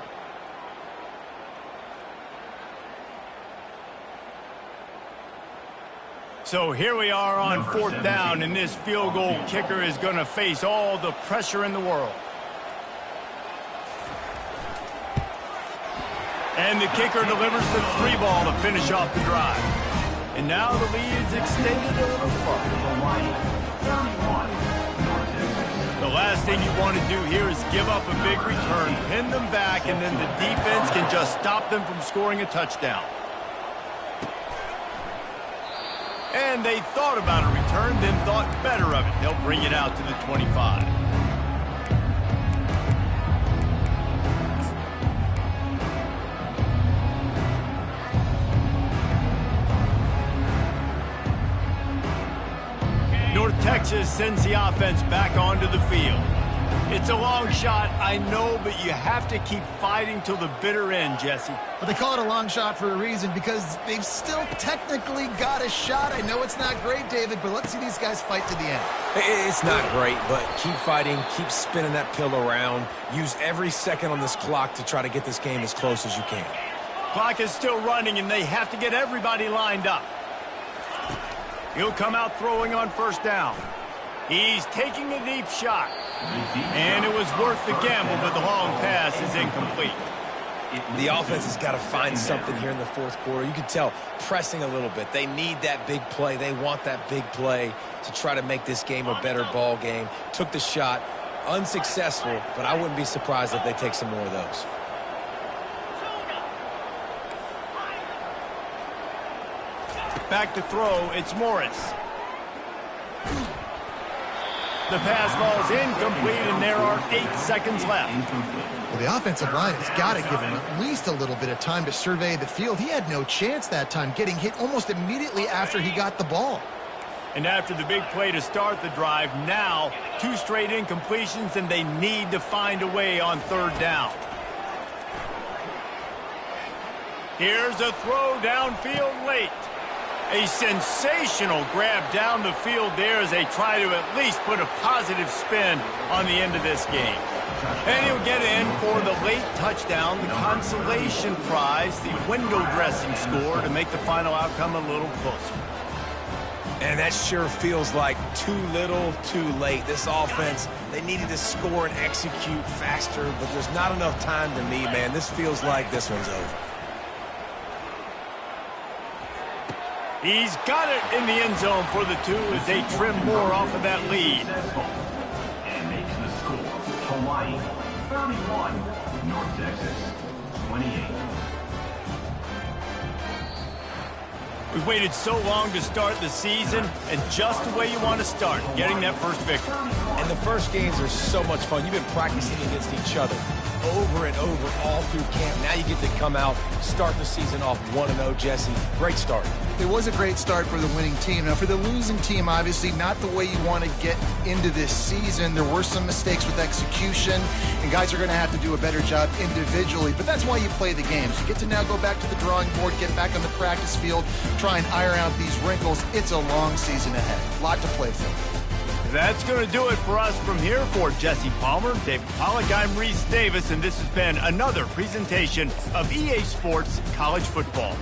So here we are on 4th down, and this field goal kicker is going to face all the pressure in the world. And the kicker delivers the 3 ball to finish off the drive. And now the lead is extended a little further. The last thing you want to do here is give up a big return, pin them back, and then the defense can just stop them from scoring a touchdown. And they thought about a return, then thought better of it. They'll bring it out to the 25. North Texas sends the offense back onto the field. It's a long shot, I know, but you have to keep fighting till the bitter end, Jesse. But they call it a long shot for a reason because they've still technically got a shot. I know it's not great, David, but let's see these guys fight to the end. It's not great, but keep fighting, keep spinning that pill around. Use every second on this clock to try to get this game as close as you can. Clock is still running, and they have to get everybody lined up. He'll come out throwing on first down. He's taking a deep shot. And it was worth the gamble, but the long pass is incomplete. The offense has got to find something here in the fourth quarter. You can tell pressing a little bit. They need that big play. They want that big play to try to make this game a better ball game. Took the shot. Unsuccessful, but I wouldn't be surprised if they take some more of those. Back to throw, it's Morris. The pass falls incomplete, and there are 8 seconds left. Well, the offensive line has got to give him at least a little bit of time to survey the field. He had no chance that time, getting hit almost immediately after he got the ball. And after the big play to start the drive, now 2 straight incompletions, and they need to find a way on third down. Here's a throw downfield late. A sensational grab down the field there as they try to at least put a positive spin on the end of this game. And he'll get in for the late touchdown, the consolation prize, the window dressing score to make the final outcome a little closer. And that sure feels like too little, too late. This offense, they needed to score and execute faster, but there's not enough time to me, man. This feels like this one's over. He's got it in the end zone for the 2 as they trim more off of that lead. And makes the score Hawaii 31, North Texas 28. We've waited so long to start the season, and just the way you want to start, getting that first victory. And the first games are so much fun. You've been practicing against each other over and over all through camp. Now you get to come out, start the season off 1-0, Jesse. Great start. It was a great start for the winning team. Now, for the losing team, obviously not the way you want to get into this season. There were some mistakes with execution, and guys are going to have to do a better job individually. But that's why you play the games. You get to now go back to the drawing board, get back on the practice field, try and iron out these wrinkles. It's a long season ahead. A lot to play for. That's going to do it for us from here. For Jesse Palmer, David Pollack, I'm Reese Davis, and this has been another presentation of EA Sports College Football.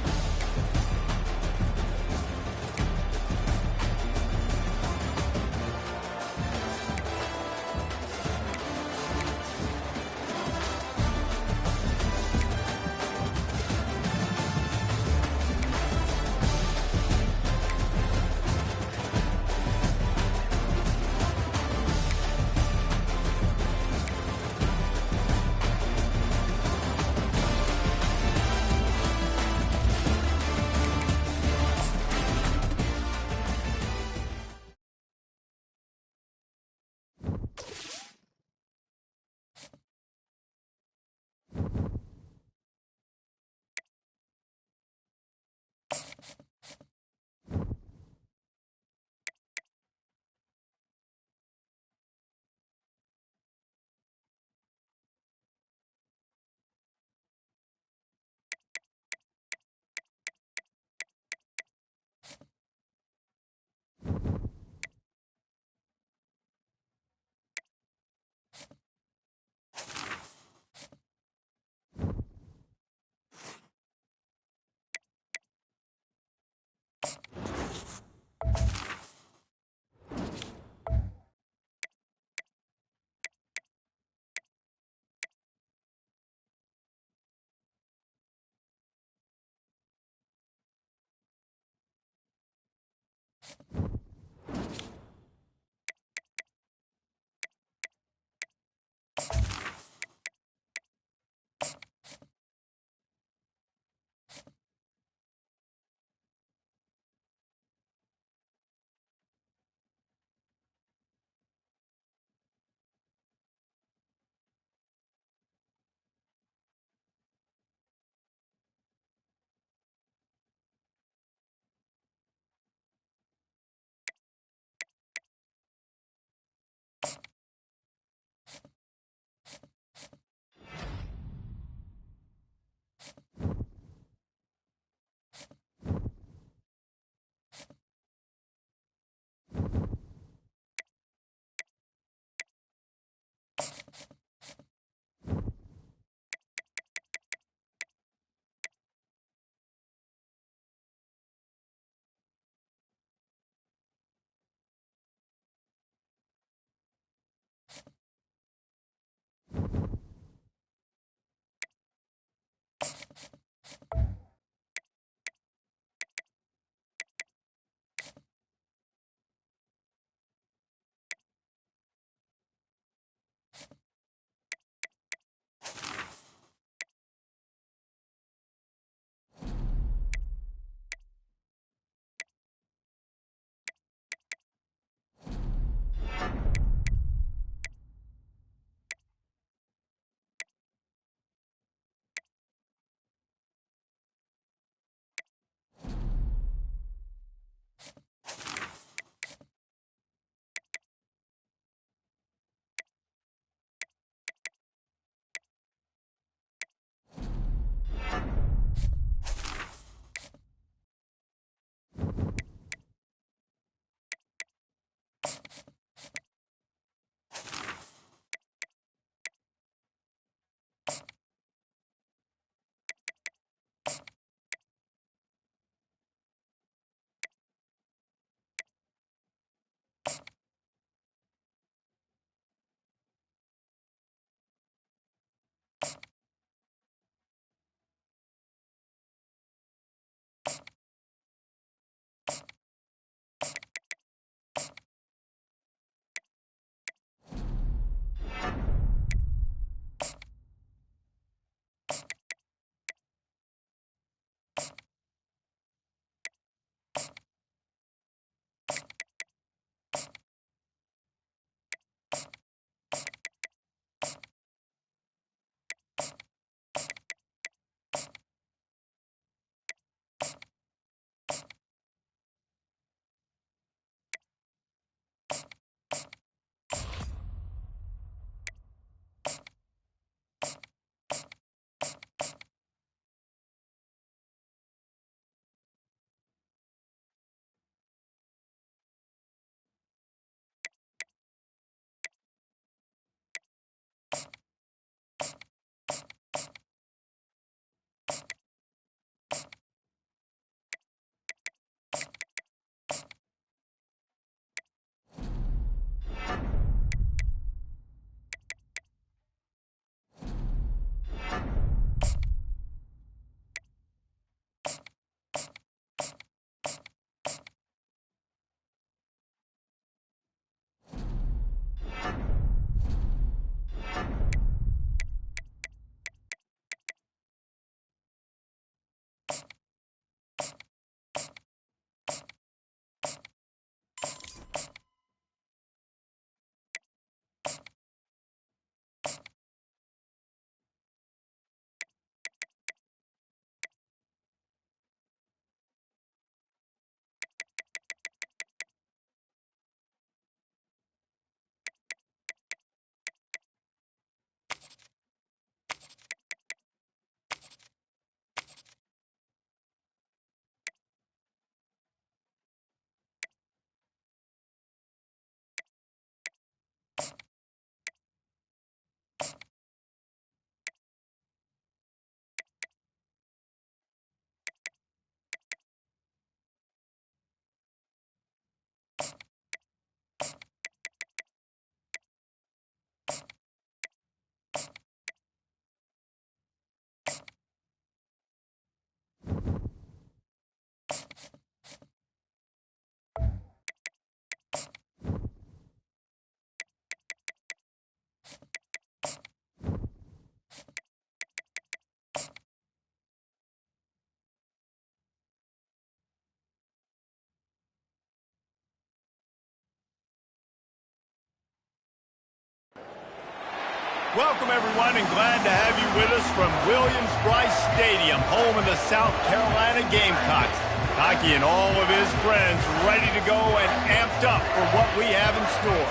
Welcome, everyone, and glad to have you with us from Williams-Brice Stadium, home of the South Carolina Gamecocks. Hockey and all of his friends ready to go and amped up for what we have in store.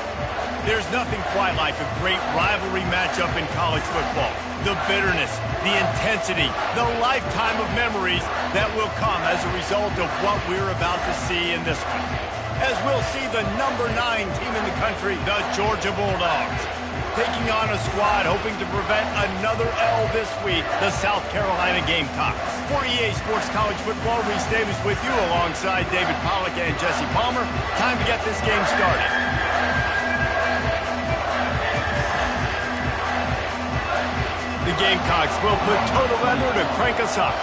There's nothing quite like a great rivalry matchup in college football. The bitterness, the intensity, the lifetime of memories that will come as a result of what we're about to see in this one. As we'll see the number 9 team in the country, the Georgia Bulldogs, taking on a squad hoping to prevent another L this week, the South Carolina Gamecocks. For EA Sports College Football, Reese Davis with you alongside David Pollack and Jesse Palmer. Time to get this game started. The Gamecocks will put total leather to crank us up.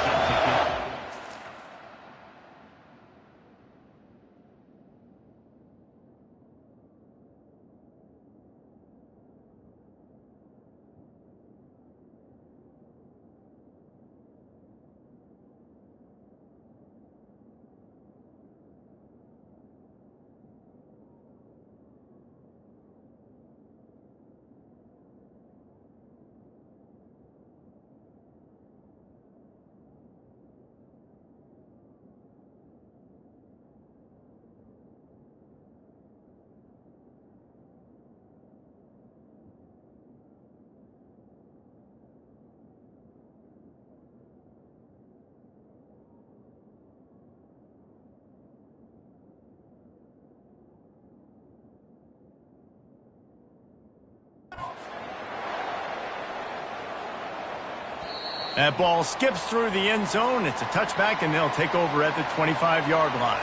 That ball skips through the end zone. It's a touchback, and they'll take over at the 25-yard line.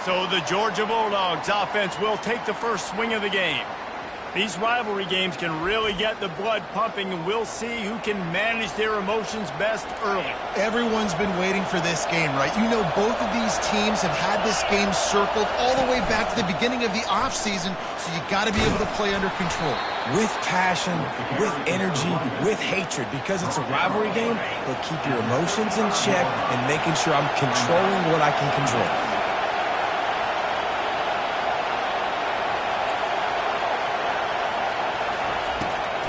So the Georgia Bulldogs offense will take the first swing of the game. These rivalry games can really get the blood pumping, and we'll see who can manage their emotions best early. Everyone's been waiting for this game, right? You know, both of these teams have had this game circled all the way back to the beginning of the offseason, so you got to be able to play under control. With passion, with energy, with hatred, because it's a rivalry game, but keep your emotions in check and making sure I'm controlling what I can control.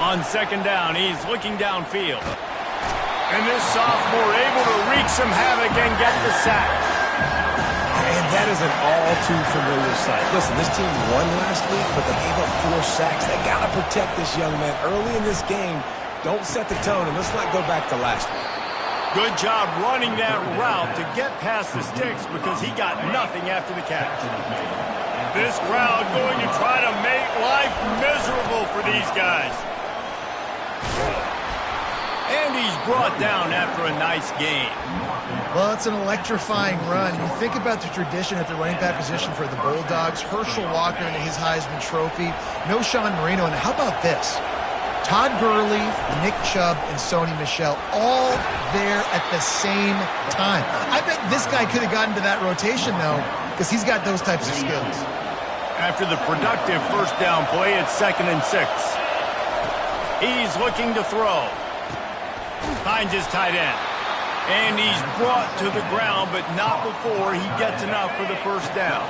On second down, he's looking downfield. And this sophomore able to wreak some havoc and get the sack. And that is an all-too-familiar sight. Listen, this team won last week, but they gave up 4 sacks. They got to protect this young man early in this game. Don't set the tone, and let's not go back to last week. Good job running that route to get past the sticks because he got nothing after the catch. This crowd going to try to make life miserable for these guys. And he's brought down after a nice game. Well, it's an electrifying run. You think about the tradition at the running back position for the Bulldogs. Herschel Walker and his Heisman Trophy. No Sean Marino. And how about this? Todd Gurley, Nick Chubb, and Sony Michel all there at the same time. I bet this guy could have gotten to that rotation, though, because he's got those types of skills. After the productive first down play, it's 2nd and 6. He's looking to throw. Finds his tight end. And he's brought to the ground, but not before he gets enough for the first down.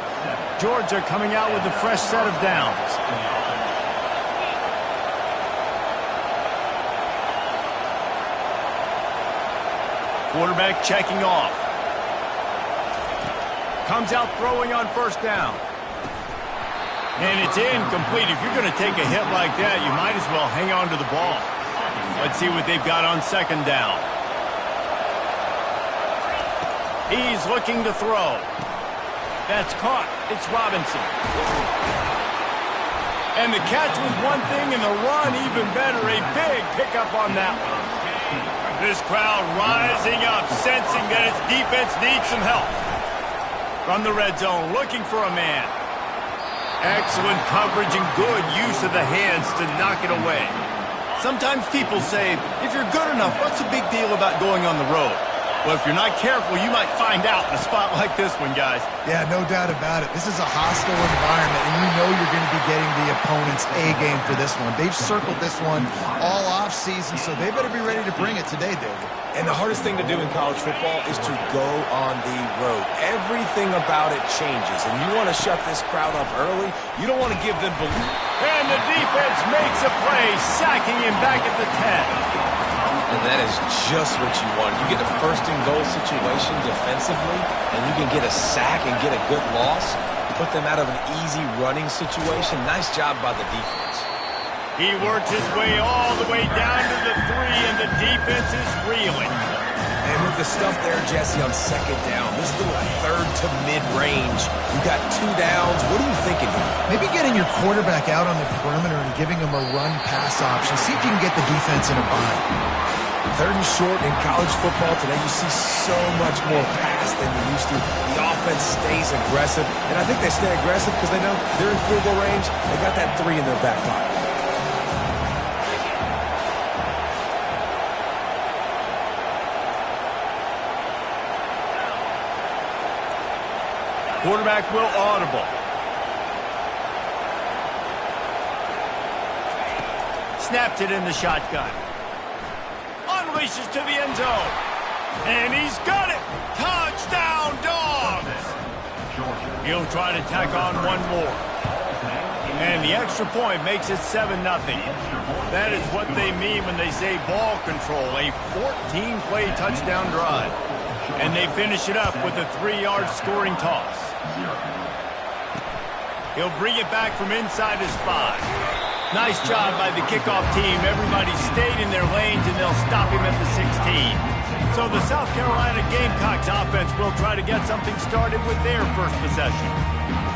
Georgia coming out with a fresh set of downs. Quarterback checking off. Comes out throwing on first down. And it's incomplete. If you're going to take a hit like that, you might as well hang on to the ball. Let's see what they've got on second down. He's looking to throw. That's caught. It's Robinson. And the catch was one thing, and the run even better. A big pickup on that one. This crowd rising up, sensing that its defense needs some help. From the red zone, looking for a man. Excellent coverage and good use of the hands to knock it away. Sometimes people say, if you're good enough, what's the big deal about going on the road? Well, if you're not careful, you might find out in a spot like this one, guys. Yeah, no doubt about it. This is a hostile environment, and you know you're going to be getting the opponent's A game for this one. They've circled this one all off-season, so they better be ready to bring it today, David. And the hardest thing to do in college football is to go on the road. Everything about it changes, and you want to shut this crowd up early. You don't want to give them belief. And the defense makes a play, sacking him back at the 10. And that is just what you want. You get a first-and-goal situation defensively, and you can get a sack and get a good loss, put them out of an easy running situation. Nice job by the defense. He works his way all the way down to the 3, and the defense is reeling. And with the stuff there, Jesse, on second down, this little third to mid-range, you got 2 downs. What are you thinking here? Maybe getting your quarterback out on the perimeter and giving him a run-pass option. See if you can get the defense in a bind. Third and short in college football today, you see so much more pass than you used to. The offense stays aggressive, and I think they stay aggressive because they know they're in field goal range. They got that 3 in their back pocket. Quarterback will audible. Snapped it in the shotgun. Unleashes to the end zone. And he's got it. Touchdown, Dogs. He'll try to tack on one more. And the extra point makes it 7-0. That is what they mean when they say ball control. A 14-play touchdown drive. And they finish it up with a 3-yard scoring toss. He'll bring it back from inside his 5. Nice job by the kickoff team. Everybody stayed in their lanes, and they'll stop him at the 16. So the South Carolina Gamecocks offense will try to get something started with their first possession.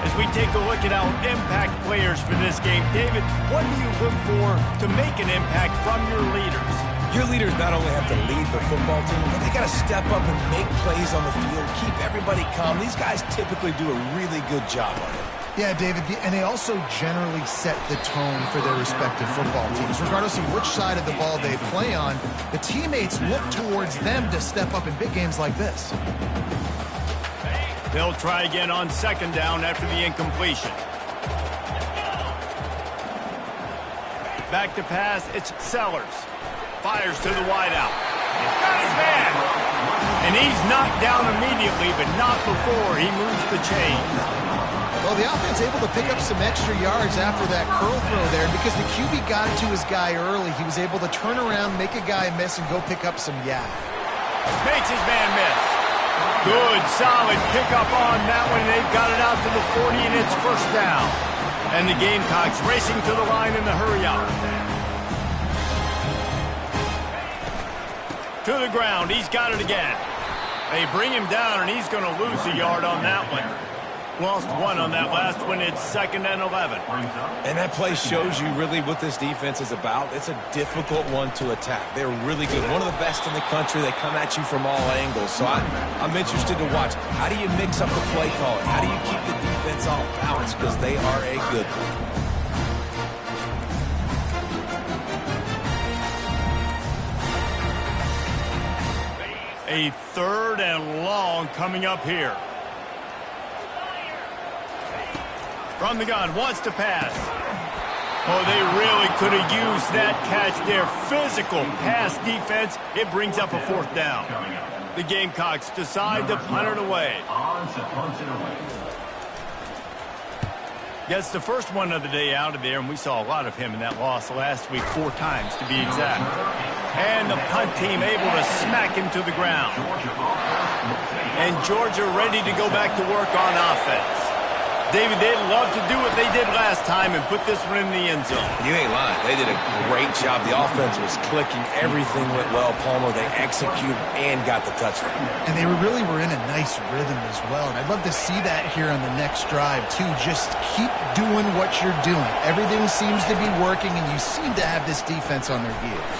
As we take a look at our impact players for this game, David, what do you look for to make an impact from your leaders? Your leaders not only have to lead the football team, but they got to step up and make plays on the field, keep everybody calm. These guys typically do a really good job on it. Yeah, David, and they also generally set the tone for their respective football teams. Regardless of which side of the ball they play on, the teammates look towards them to step up in big games like this. They'll try again on second down after the incompletion. Back to pass, it's Sellers. Fires to the wideout. Got his man! And he's knocked down immediately, but not before he moves the chains. Well, the offense able to pick up some extra yards after that curl throw there. And because the QB got it to his guy early, he was able to turn around, make a guy miss, and go pick up some yak. Makes his man miss. Good, solid pickup on that one. They've got it out to the 40, and it's first down. And the Gamecocks racing to the line in the hurry-up. To the ground. He's got it again. They bring him down, and he's going to lose a yard on that one. Lost 1 on that last one. It's 2nd and 11. And that play shows you really what this defense is about. It's a difficult one to attack. They're really good. One of the best in the country. They come at you from all angles. So I'm interested to watch. How do you mix up the play calling? How do you keep the defense off balance? Because they are a good one. A 3rd and long coming up here. From the gun, wants to pass. Oh, they really could have used that catch there. Physical pass defense. It brings up a 4th down. The Gamecocks decide to punt it away. Gets the first one of the day out of there, and we saw a lot of him in that loss last week, 4 times to be exact. And the punt team able to smack him to the ground. And Georgia ready to go back to work on offense. David, they'd love to do what they did last time and put this one in the end zone. You ain't lying. They did a great job. The offense was clicking. Everything went well, Palmer. They executed and got the touchdown. And they really were in a nice rhythm as well. And I'd love to see that here on the next drive, too. Just keep doing what you're doing. Everything seems to be working, and you seem to have this defense on their heels.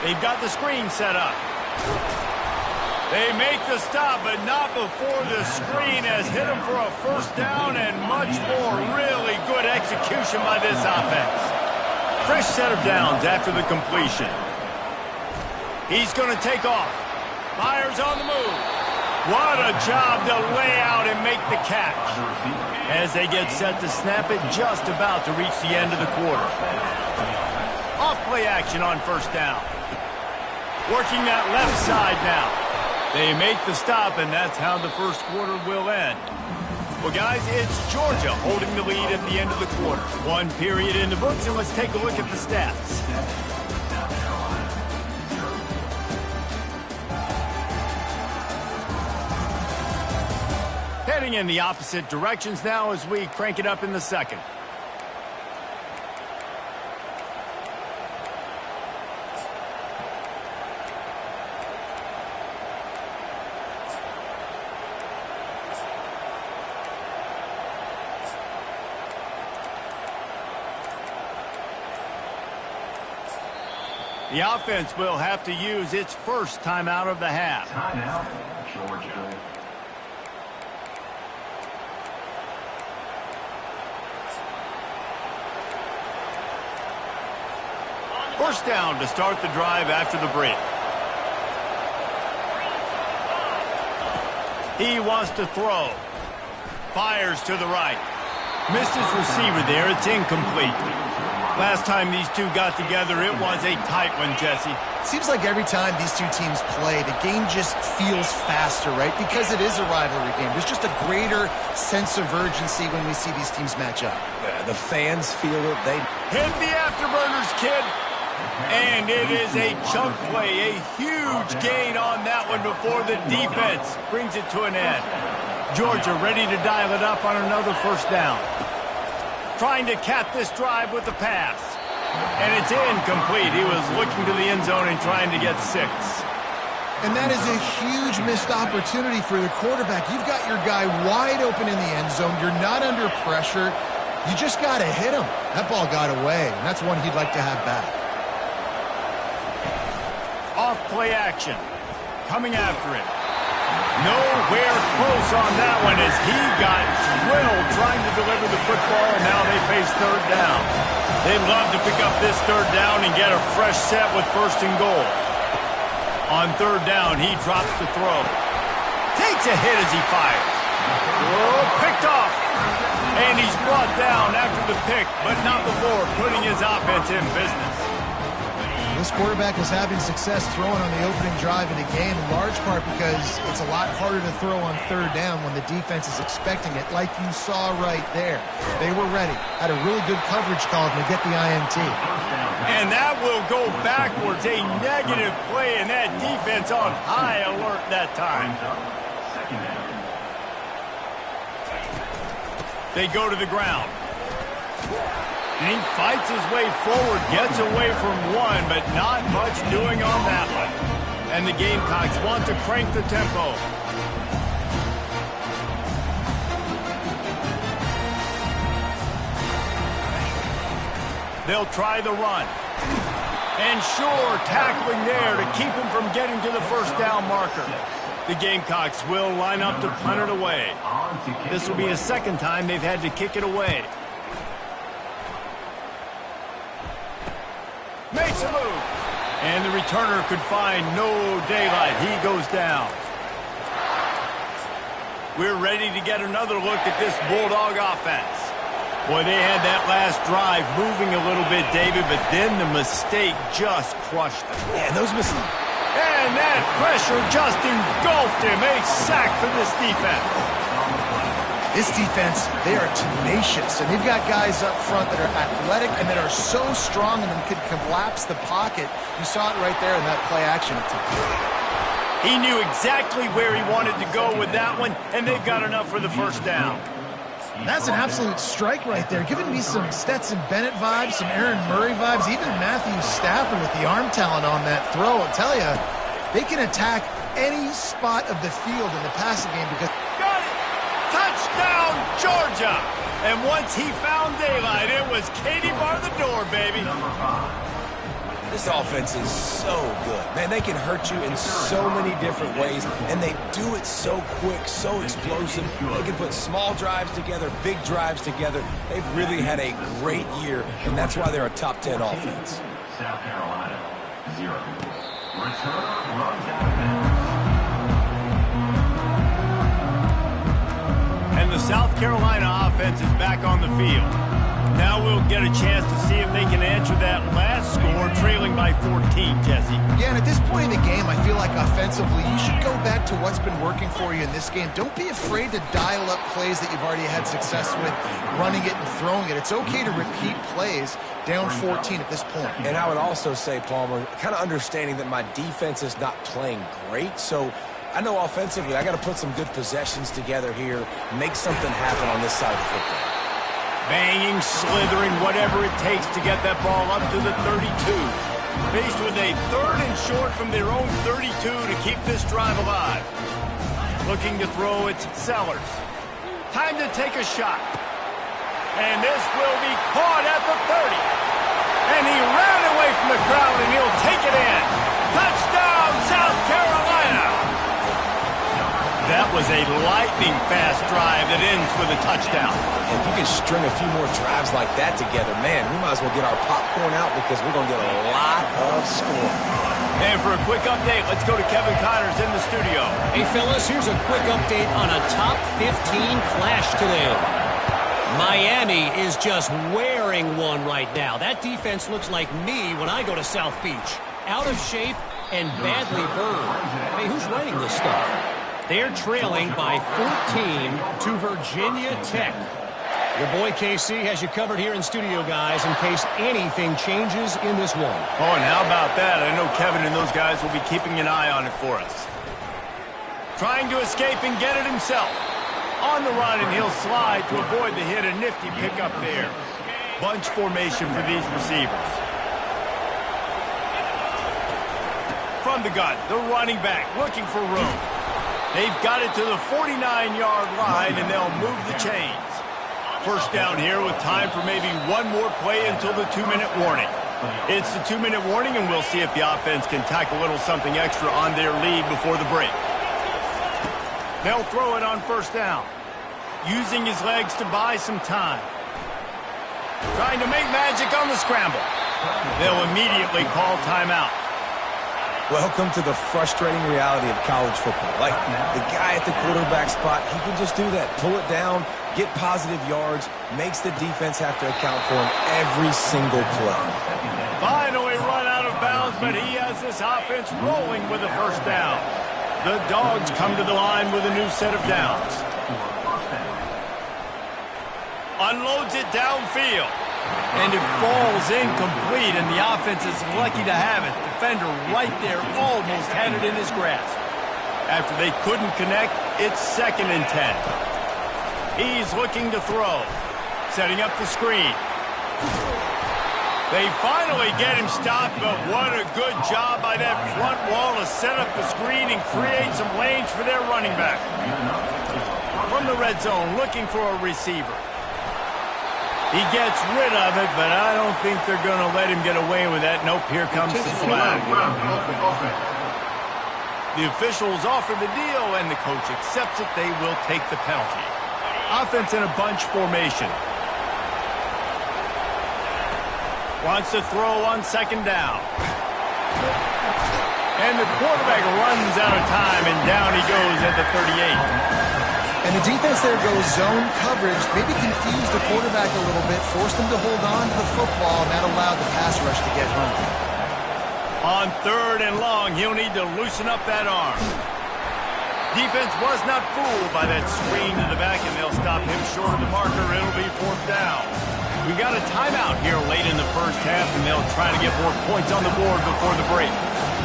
They've got the screen set up. They make the stop, but not before the screen has hit them for a first down and much more. Really good execution by this offense. Fresh set of downs after the completion. He's going to take off. Fires on the move. What a job to lay out and make the catch. As they get set to snap it, just about to reach the end of the quarter. Off play action on first down. Working that left side now. They make the stop, and that's how the first quarter will end. Well, guys, it's Georgia holding the lead at the end of the quarter. One period in the books, and let's take a look at the stats. Heading in the opposite directions now as we crank it up in the second. The offense will have to use its first timeout of the half. Timeout, Georgia. First down to start the drive after the break. He wants to throw. Fires to the right. Missed his receiver there. It's incomplete. Last time these two got together, it was a tight one, Jesse. Seems like every time these two teams play, the game just feels faster, right? Because it is a rivalry game. There's just a greater sense of urgency when we see these teams match up. Yeah, the fans feel it. They hit the afterburners, kid. And it is a chunk play, a huge gain on that one before the defense brings it to an end. Georgia ready to dial it up on another first down. Trying to cap this drive with the pass. And it's incomplete. He was looking to the end zone and trying to get 6. And that is a huge missed opportunity for the quarterback. You've got your guy wide open in the end zone. You're not under pressure. You just got to hit him. That ball got away, and that's one he'd like to have back. Off play action. Coming after it. Nowhere close on that one as he got drilled trying to deliver the football, and now they face third down. They'd love to pick up this third down and get a fresh set with first and goal. On third down, he drops the throw. Takes a hit as he fires. Oh, picked off. And he's brought down after the pick, but not before putting his offense in business. This quarterback is having success throwing on the opening drive of the game, in large part because it's a lot harder to throw on third down when the defense is expecting it, like you saw right there. They were ready, had a really good coverage call to get the INT. And that will go backwards, a negative play, and that defense on high alert that time. They go to the ground. And he fights his way forward, gets away from one, but not much doing on that one. And the Gamecocks want to crank the tempo. They'll try the run. And sure, tackling there to keep him from getting to the first down marker. The Gamecocks will line up to punt it away. This will be the second time they've had to kick it away. Makes a move. And the returner could find no daylight. He goes down. We're ready to get another look at this Bulldog offense. Boy, they had that last drive moving a little bit, David, but then the mistake just crushed them. Man, those mistakes. And that pressure just engulfed him. A sack for this defense. This defense, they are tenacious, and they've got guys up front that are athletic and that are so strong and then could collapse the pocket. You saw it right there in that play action attempt. He knew exactly where he wanted to go with that one, and they've got enough for the first down. That's an absolute strike right there, giving me some Stetson Bennett vibes, some Aaron Murray vibes, even Matthew Stafford with the arm talent on that throw. I'll tell you, they can attack any spot of the field in the passing game because... Got it! Touchdown, Georgia! And once he found daylight, it was Katie bar the door, baby. This offense is so good. Man, they can hurt you in so many different ways, and they do it so quick, so explosive. They can put small drives together, big drives together. They've really had a great year, and that's why they're a top 10 offense. South Carolina, 0. Returner runs out of bounds. And the South Carolina offense is back on the field. Now we'll get a chance to see if they can answer that last score, trailing by 14, Jesse. Yeah, and at this point in the game, I feel like offensively, you should go back to what's been working for you in this game. Don't be afraid to dial up plays that you've already had success with, running it and throwing it. It's okay to repeat plays down 14 at this point. And I would also say, Palmer, kind of understanding that my defense is not playing great, so I know offensively I got to put some good possessions together here, make something happen on this side of the football. Banging, slithering, whatever it takes to get that ball up to the 32. Faced with a 3rd and short from their own 32 to keep this drive alive. Looking to throw, it's Sellers. Time to take a shot. And this will be caught at the 30. And he ran away from the crowd, and he'll take it in. Touchdown, South Carolina! That was a lightning-fast drive that ends with a touchdown. If you can string a few more drives like that together, man, we might as well get our popcorn out because we're going to get a lot of scoring. And for a quick update, let's go to Kevin Connors in the studio. Hey, fellas, here's a quick update on a top 15 clash today. Miami is just wearing one right now. That defense looks like me when I go to South Beach. Out of shape and badly burned. Hey, who's writing this stuff? They're trailing by 14 to Virginia Tech. Your boy KC has you covered here in studio, guys, in case anything changes in this one. Oh, and how about that? I know Kevin and those guys will be keeping an eye on it for us. Trying to escape and get it himself. On the run, and he'll slide to avoid the hit. A nifty pickup there. Bunch formation for these receivers. From the gun, the running back looking for room. They've got it to the 49-yard line, and they'll move the chains. First down here with time for maybe one more play until the 2-minute warning. It's the 2-minute warning, and we'll see if the offense can tack a little something extra on their lead before the break. They'll throw it on first down, using his legs to buy some time. Trying to make magic on the scramble. They'll immediately call timeout. Welcome to the frustrating reality of college football. Like, the guy at the quarterback spot, he can just do that. Pull it down, get positive yards, makes the defense have to account for him every single play. Finally run out of bounds, but he has this offense rolling with a first down. The Dogs come to the line with a new set of downs. Unloads it downfield. And it falls incomplete, and the offense is lucky to have it. Defender right there almost had it in his grasp. After they couldn't connect, it's 2nd and 10. He's looking to throw. Setting up the screen. They finally get him stopped, but what a good job by that front wall to set up the screen and create some lanes for their running back. From the red zone, looking for a receiver. He gets rid of it, but I don't think they're going to let him get away with that. Nope, here comes the flag. The officials offer the deal, and the coach accepts it. They will take the penalty. Offense in a bunch formation. Wants to throw on 2nd down. And the quarterback runs out of time, and down he goes at the 38. And the defense there goes zone coverage, maybe confused the quarterback a little bit, forced him to hold on to the football, and that allowed the pass rush to get home. On 3rd and long, he'll need to loosen up that arm. Defense was not fooled by that screen to the back, and they'll stop him short of the marker. It'll be 4th down. We got a timeout here late in the first half, and they'll try to get more points on the board before the break.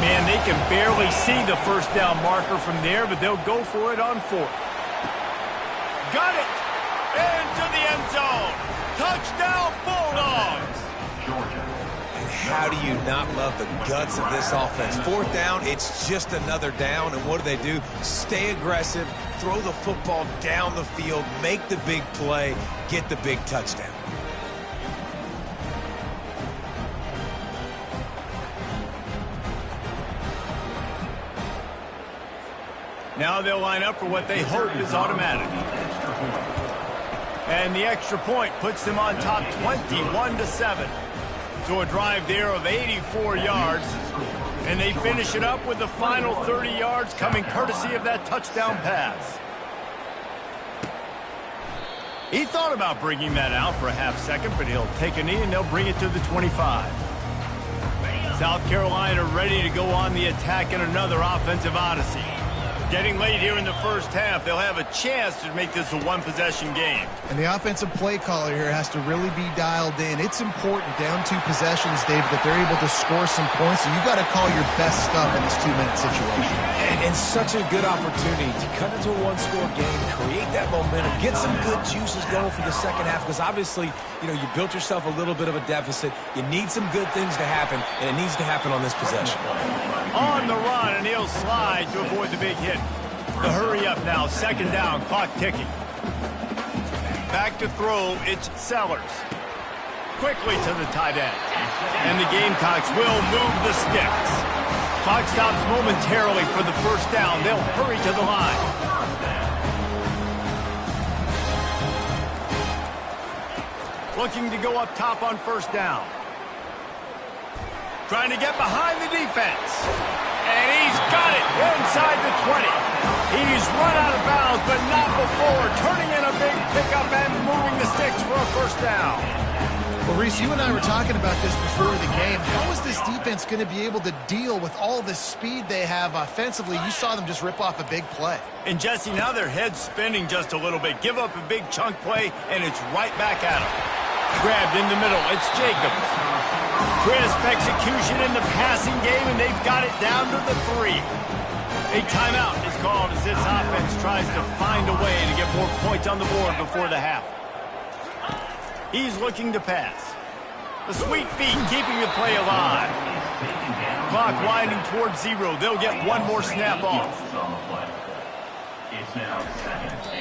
Man, they can barely see the first down marker from there, but they'll go for it on 4th. Got it! Into the end zone! Touchdown, Bulldogs! And how do you not love the guts of this offense? 4th down, it's just another down, and what do? Stay aggressive, throw the football down the field, make the big play, get the big touchdown. Now they'll line up for what they hope is automatic. And the extra point puts them on top 21-7. So a drive there of 84 yards. And they finish it up with the final 30 yards coming courtesy of that touchdown pass. He thought about bringing that out for a half second, but he'll take a knee and they'll bring it to the 25. South Carolina ready to go on the attack in another offensive odyssey. Getting late here in the first half, they'll have a chance to make this a one-possession game. And the offensive play caller here has to really be dialed in. It's important down 2 possessions, Dave, that they're able to score some points. So you got to call your best stuff in this 2-minute situation. And such a good opportunity to cut into a one-score game, create that momentum, get some good juices going for the second half. Because obviously, you built yourself a little bit of a deficit. You need some good things to happen, and it needs to happen on this possession. On the run, and he'll slide to avoid the big hit. The hurry up now, second down, clock ticking. Back to throw, it's Sellers. Quickly to the tight end. And the Gamecocks will move the sticks. Clock stops momentarily for the first down. They'll hurry to the line. Looking to go up top on first down. Trying to get behind the defense. And he's got it inside the 20. He's run out of bounds, but not before. Turning in a big pickup and moving the sticks for a first down. Well, Reese, you and I were talking about this before the game. How is this defense going to be able to deal with all the speed they have offensively? You saw them just rip off a big play. And, Jesse, now their head's spinning just a little bit. Give up a big chunk play, and it's right back at them. Grabbed in the middle. It's Jacobs. Crisp execution in the passing game, and they've got it down to the 3. A timeout is called as this offense tries to find a way to get more points on the board before the half. He's looking to pass. The sweet feet keeping the play alive. Clock winding towards 0. They'll get one more snap off.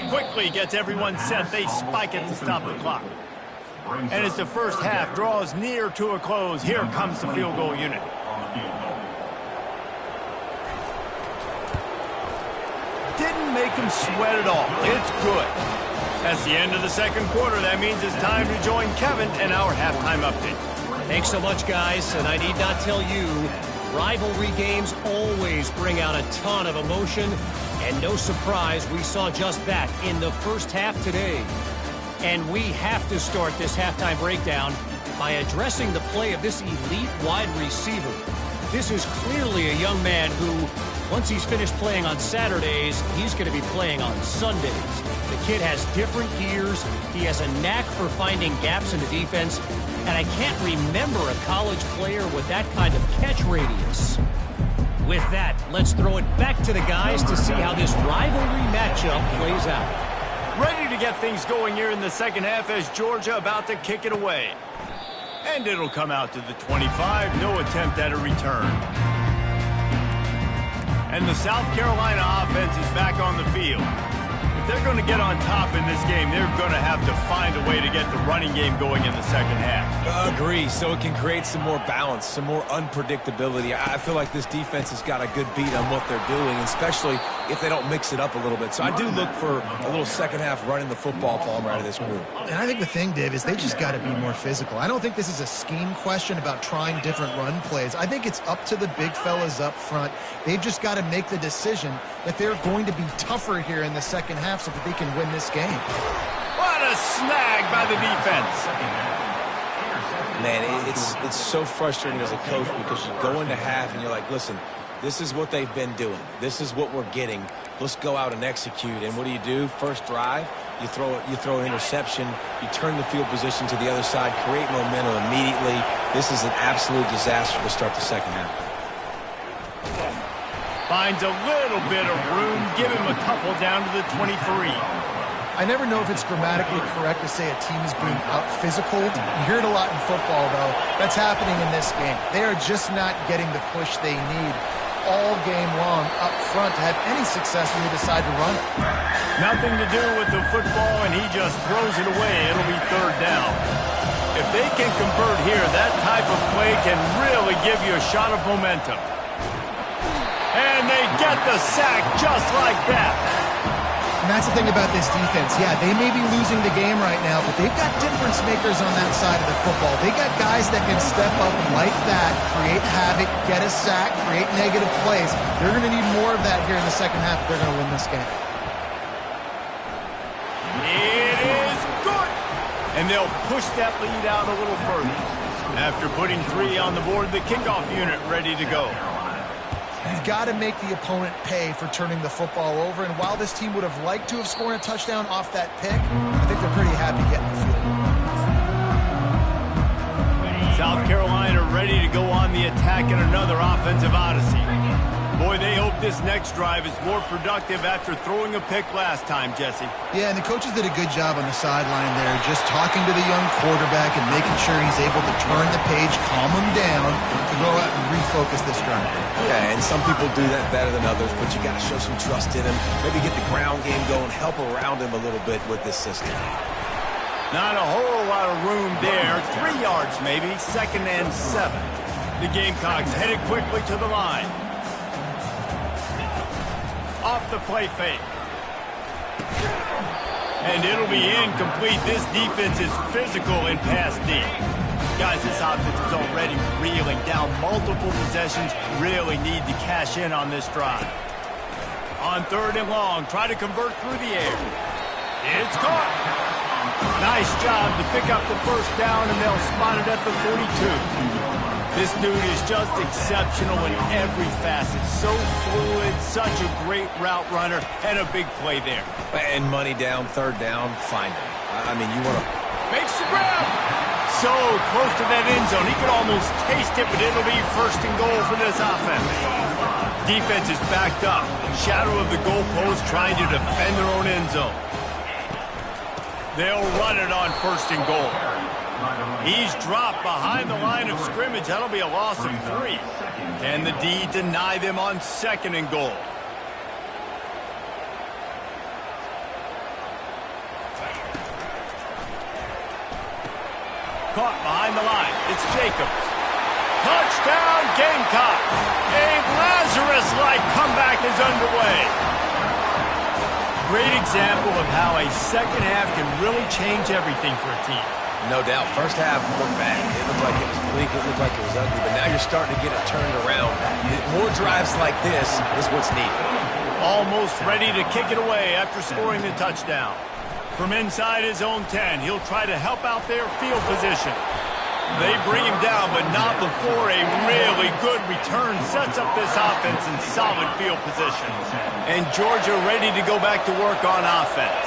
Quickly gets everyone set. They spike it to stop the clock. And as the first half draws near to a close, here comes the field goal unit. Didn't make him sweat at all. It's good. That's the end of the second quarter. That means it's time to join Kevin in our halftime update. Thanks so much, guys. And I need not tell you, rivalry games always bring out a ton of emotion. And no surprise, we saw just that in the first half today. And we have to start this halftime breakdown by addressing the play of this elite wide receiver. This is clearly a young man who, once he's finished playing on Saturdays, he's going to be playing on Sundays. The kid has different gears. He has a knack for finding gaps in the defense. And I can't remember a college player with that kind of catch radius. With that, let's throw it back to the guys to see how this rivalry matchup plays out. Ready to get things going here in the second half as Georgia about to kick it away. And it'll come out to the 25. No attempt at a return. And the South Carolina offense is back on the field. If they're going to get on top in this game, they're going to have to find a way to get the running game going in the second half. Agree, so it can create some more balance, some more unpredictability. I feel like this defense has got a good beat on what they're doing, especially if they don't mix it up a little bit. So I do look for a little second half running the football Palmer out of this group. And I think the thing, Dave, is they just got to be more physical. I don't think this is a scheme question about trying different run plays. I think it's up to the big fellas up front. They've just got to make the decision that they're going to be tougher here in the second half so that they can win this game. What a snag by the defense. Man, it's so frustrating as a coach because you go into half and you're like, listen, this is what they've been doing. This is what we're getting. Let's go out and execute. And what do? First drive, you throw an interception, you turn the field position to the other side, create momentum immediately. This is an absolute disaster to start the second half. Finds a little bit of room. Give him a couple down to the 23. I never know if it's grammatically correct to say a team is being out-physical. You hear it a lot in football, though. That's happening in this game. They are just not getting the push they need all game long up front to have any success when they decide to run it. Nothing to do with the football, and he just throws it away. It'll be third down. If they can convert here, that type of play can really give you a shot of momentum. And they get the sack just like that. And that's the thing about this defense. Yeah, they may be losing the game right now, but they've got difference makers on that side of the football. They got guys that can step up like that, create havoc, get a sack, create negative plays. They're going to need more of that here in the second half if they're going to win this game. It is good. And they'll push that lead out a little further. After putting 3 on the board, the kickoff unit ready to go. You've got to make the opponent pay for turning the football over. And while this team would have liked to have scored a touchdown off that pick, I think they're pretty happy getting the field goal. South Carolina ready to go on the attack in another offensive odyssey. Boy, they hope this next drive is more productive after throwing a pick last time, Jesse. Yeah, and the coaches did a good job on the sideline there, just talking to the young quarterback and making sure he's able to turn the page, calm him down, to go out and refocus this drive. Yeah, and some people do that better than others, but you got to show some trust in him. Maybe get the ground game going, help around him a little bit with this system. Not a whole lot of room there. 3 yards maybe, 2nd and 7. The Gamecocks headed quickly to the line. Off the play fake. And it'll be incomplete. This defense is physical and pass deep. Guys, this offense is already reeling down multiple possessions. Really need to cash in on this drive. On 3rd and long, try to convert through the air. It's caught. Nice job to pick up the first down, and they'll spot it at the 42. This dude is just exceptional in every facet. So fluid, such a great route runner, and a big play there. And money down, 3rd down, find him. I mean, you want to... Makes the grab. So close to that end zone. He could almost taste it, but it'll be 1st and goal for this offense. Defense is backed up. Shadow of the goalpost trying to defend their own end zone. They'll run it on 1st and goal. He's dropped behind the line of scrimmage. That'll be a loss of 3. Can the D deny them on 2nd and goal? Caught behind the line. It's Jacobs. Touchdown, Gamecocks. A Lazarus-like comeback is underway. Great example of how a second half can really change everything for a team. No doubt. First half looked bad. It looked like it was bleak. It looked like it was ugly. But now you're starting to get it turned around. More drives like this is what's needed. Almost ready to kick it away after scoring the touchdown. From inside his own 10, he'll try to help out their field position. They bring him down, but not before a really good return sets up this offense in solid field position. And Georgia ready to go back to work on offense.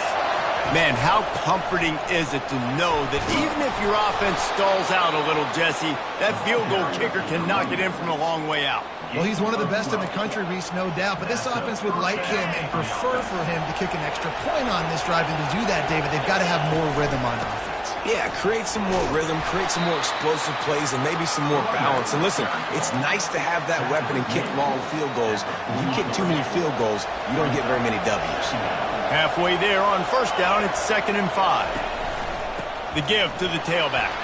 Man, how comforting is it to know that even if your offense stalls out a little, Jesse, that field goal kicker can knock it in from a long way out. Well, he's one of the best in the country, Reese, no doubt. But this offense would like him and prefer for him to kick an extra point on this drive. And to do that, David, they've got to have more rhythm on offense. Yeah, create some more rhythm, create some more explosive plays, and maybe some more balance. And listen, it's nice to have that weapon and kick long field goals. When you kick too many field goals, you don't get very many W's. Halfway there on 1st down, it's 2nd and 5. The give to the tailback.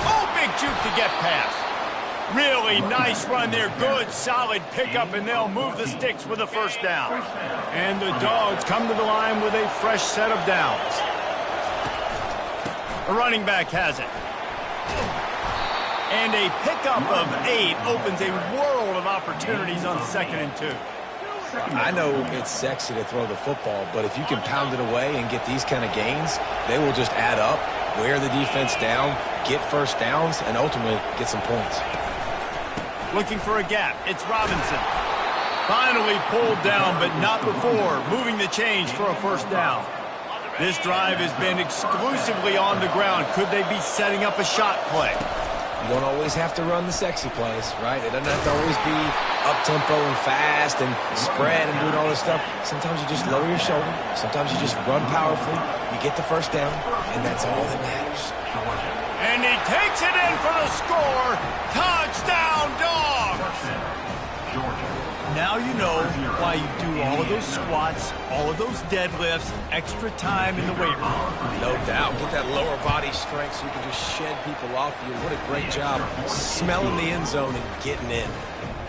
Oh, big juke to get past. Really nice run there. Good, solid pickup, and they'll move the sticks with a 1st down. And the Dogs come to the line with a fresh set of downs. The running back has it. And a pickup of 8 opens a world of opportunities on 2nd and 2. I know it's sexy to throw the football, but if you can pound it away and get these kind of gains, they will just add up, wear the defense down, get 1st downs, and ultimately get some points. Looking for a gap. It's Robinson. Finally pulled down, but not before moving the chains for a 1st down. This drive has been exclusively on the ground. Could they be setting up a shot play? You don't always have to run the sexy plays, right? It doesn't have to always be up-tempo and fast and spread and doing all this stuff. Sometimes you just lower your shoulder. Sometimes you just run powerfully. You get the 1st down, and that's all that matters. And he takes it in for the score. Touchdown, Dogs! Now you know why you do all of those squats, all of those deadlifts, extra time in the weight room. No doubt. Get that lower body strength so you can just shed people off you. What a great job smelling the end zone and getting in.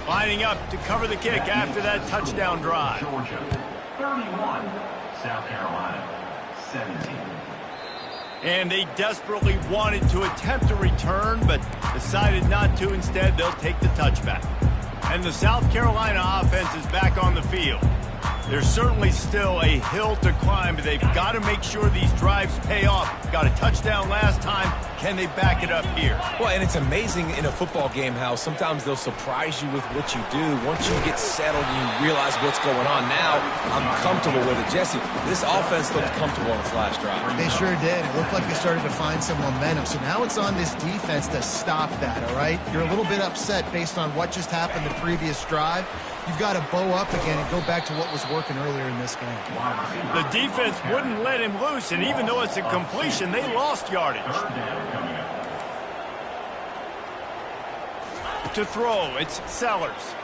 Lining up to cover the kick after that touchdown drive. Georgia 31, South Carolina 17. And they desperately wanted to attempt a return, but decided not to. Instead, they'll take the touchback. And the South Carolina offense is back on the field. There's certainly still a hill to climb, but they've got to make sure these drives pay off. Got a touchdown last time. Can they back it up here? Well, and it's amazing in a football game how sometimes they'll surprise you with what you do. Once you get settled and you realize what's going on, now I'm comfortable with it. Jesse, this offense looked comfortable on its last drive. They sure did. It looked like they started to find some momentum. So now it's on this defense to stop that, all right? You're a little bit upset based on what just happened the previous drive. You've got to bow up again and go back to what was working earlier in this game. The defense wouldn't let him loose, and even though it's a completion, they lost yardage. To throw, it's Sellers.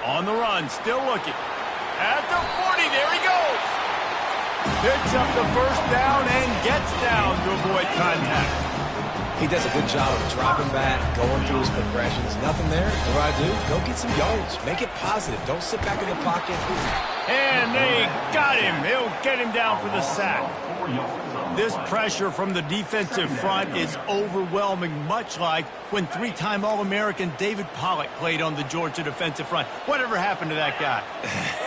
On the run, still looking. At the 40, there he goes. Picks up the first down and gets down to avoid contact. He does a good job of dropping back, going through his progressions. Nothing there. What do? Go get some yards. Make it positive. Don't sit back in the pocket. And they got him. He'll get him down for the sack. This pressure from the defensive front is overwhelming, much like when three-time All-American David Pollack played on the Georgia defensive front. Whatever happened to that guy?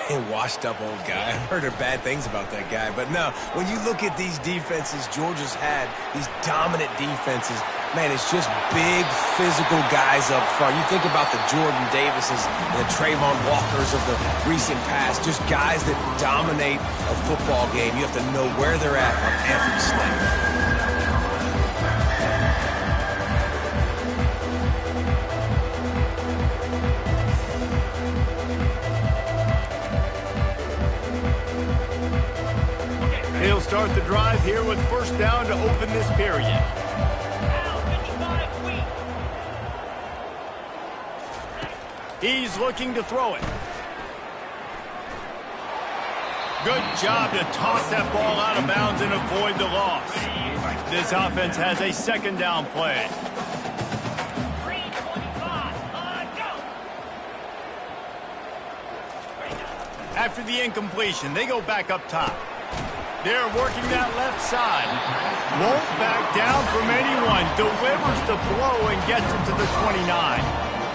A washed-up old guy. I've heard bad things about that guy. But no, when you look at these defenses Georgia's had, these dominant defenses, man, it's just big, physical guys up front. You think about the Jordan Davises and the Trayvon Walkers of the recent past, just guys that dominate a football game. You have to know where they're at on every snap. He'll start the drive here with first down to open this period. He's looking to throw it. Good job to toss that ball out of bounds and avoid the loss. This offense has a second down play. After the incompletion, they go back up top. They're working that left side. Won't back down from anyone. Delivers the blow and gets it to the 29.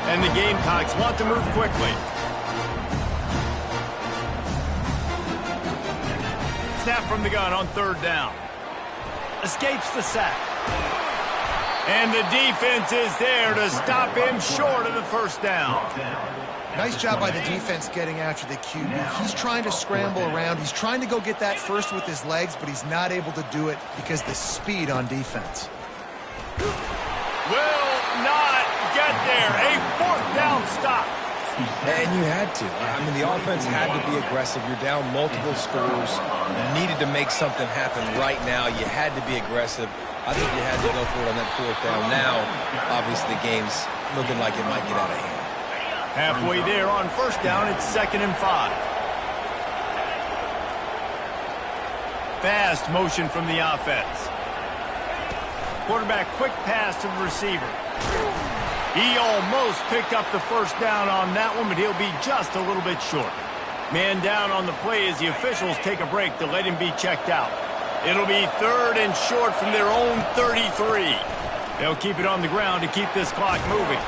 And the Gamecocks want to move quickly. Snap from the gun on third down. Escapes the sack. And the defense is there to stop him short of the first down. Nice job by the defense getting after the QB. He's trying to scramble around. He's trying to go get that first with his legs, but he's not able to do it because the speed on defense. Will not get there. A fourth down stop. And you had to. I mean, the offense had to be aggressive. You're down multiple scores. You needed to make something happen right now. You had to be aggressive. I think you had to go for it on that fourth down. Now, obviously, the game's looking like it might get out of hand. Halfway there on first down, it's 2nd and 5. Fast motion from the offense. Quarterback quick pass to the receiver. He almost picked up the first down on that one, but he'll be just a little bit short. Man down on the play as the officials take a break to let him be checked out. It'll be 3rd and short from their own 33. They'll keep it on the ground to keep this clock moving.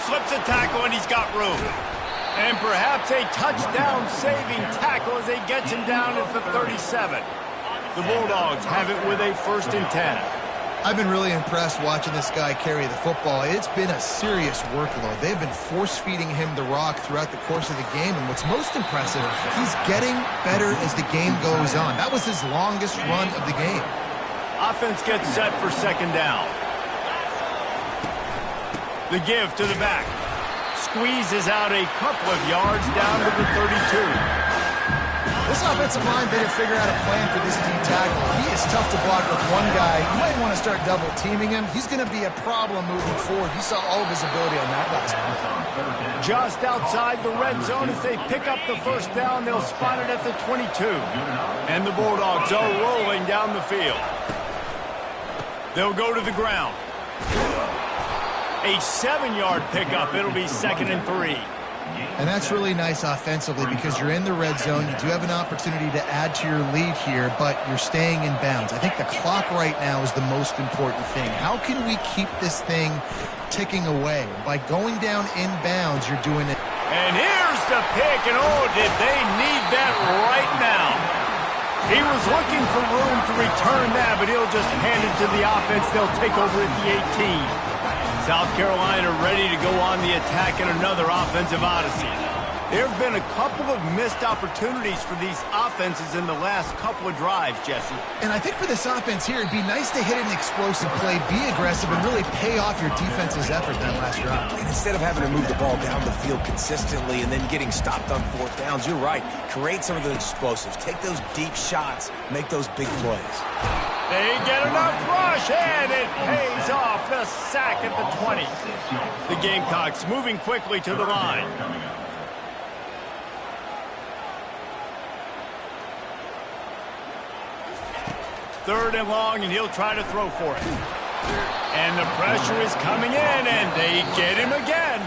Slips a tackle, and he's got room. And perhaps a touchdown-saving tackle as he gets him down at the 37. The Bulldogs have it with a 1st and 10. I've been really impressed watching this guy carry the football. It's been a serious workload. They've been force-feeding him the rock throughout the course of the game, and what's most impressive, he's getting better as the game goes on. That was his longest run of the game. Offense gets set for 2nd down. The give to the back. Squeezes out a couple of yards down to the 32. This offensive line better figure out a plan for this D tackle. He is tough to block with one guy. You might want to start double-teaming him. He's going to be a problem moving forward. You saw all of his ability on that last one. Just outside the red zone as they pick up the first down. They'll spot it at the 22. And the Bulldogs are rolling down the field. They'll go to the ground. A 7-yard pickup. It'll be 2nd and 3. And that's really nice offensively because you're in the red zone. You do have an opportunity to add to your lead here, but you're staying in bounds. I think the clock right now is the most important thing. How can we keep this thing ticking away? By going down in bounds, you're doing it. And here's the pick, and oh, did they need that right now. He was looking for room to return that, but he'll just hand it to the offense. They'll take over at the 18. South Carolina ready to go on the attack in another offensive odyssey. There have been a couple of missed opportunities for these offenses in the last couple of drives, Jesse. And I think for this offense here, it'd be nice to hit an explosive play, be aggressive, and really pay off your defense's effort that last drive. And instead of having to move the ball down the field consistently and then getting stopped on fourth downs, you're right. Create some of those explosives. Take those deep shots. Make those big plays. They get enough rush, and it pays off. The sack at the 20. The Gamecocks moving quickly to the line. Third and long, and he'll try to throw for it. And the pressure is coming in, and they get him again.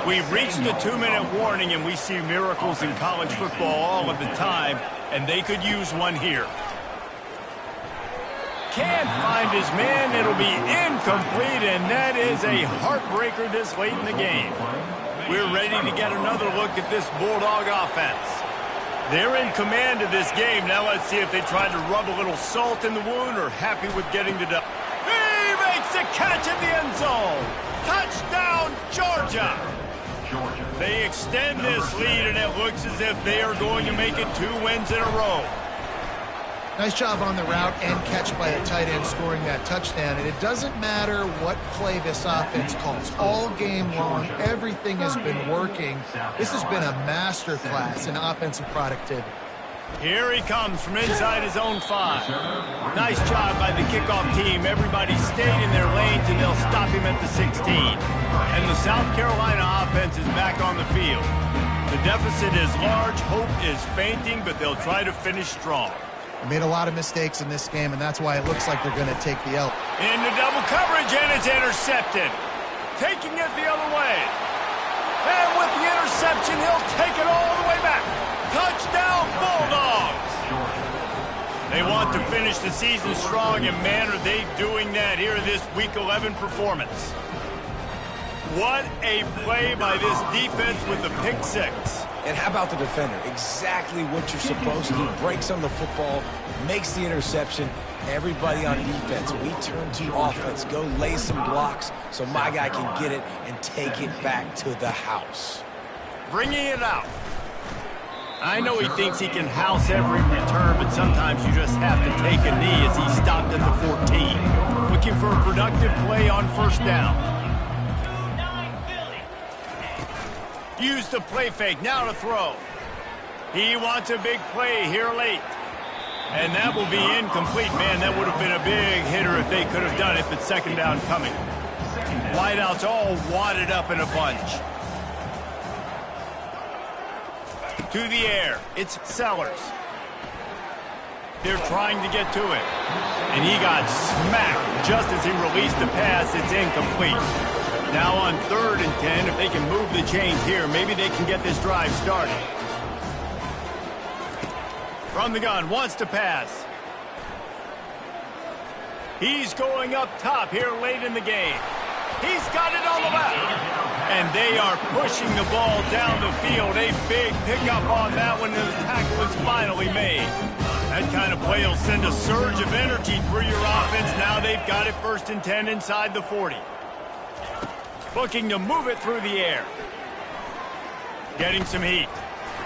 We've reached the 2-minute warning, and we see miracles in college football all of the time, and they could use one here. Can't find his man. It'll be incomplete, and that is a heartbreaker this late in the game. We're ready to get another look at this Bulldog offense. They're in command of this game. Now let's see if they try to rub a little salt in the wound or happy with getting the dub. He makes a catch in the end zone. Touchdown, Georgia. They extend this lead, and it looks as if they are going to make it 2 wins in a row. Nice job on the route and catch by a tight end scoring that touchdown. And it doesn't matter what play this offense calls. All game long, everything has been working. This has been a masterclass in offensive productivity. Here he comes from inside his own 5. Nice job by the kickoff team. Everybody stayed in their lanes, and they'll stop him at the 16. And the South Carolina offense is back on the field. The deficit is large. Hope is fainting, but they'll try to finish strong. They made a lot of mistakes in this game, and that's why it looks like they're going to take the L. Into double coverage, and it's intercepted. Taking it the other way. And with the interception, he'll take it all the way back. Touchdown, Bulldogs! They want to finish the season strong, and man, are they doing that here in this Week 11 performance. What a play by this defense with the pick 6. And how about the defender? Exactly what you're supposed to do. Breaks on the football, makes the interception. Everybody on defense, we turn to offense. Go lay some blocks so my guy can get it and take it back to the house. Bringing it out. I know he thinks he can house every return, but sometimes you just have to take a knee as he stopped at the 14. Looking for a productive play on first down. Use the play fake, now to throw. He wants a big play here late. And that will be incomplete. Man, that would have been a big hitter if they could have done it, but second down coming. Wideouts all wadded up in a bunch. To the air, it's Sellers. They're trying to get to it. And he got smacked just as he released the pass. It's incomplete. Now on 3rd and 10, if they can move the chains here, maybe they can get this drive started. From the gun, wants to pass. He's going up top here late in the game. He's got it on the left. And they are pushing the ball down the field. A big pickup on that one, and the tackle is finally made. That kind of play will send a surge of energy through your offense. Now they've got it 1st and 10 inside the 40. Looking to move it through the air. Getting some heat.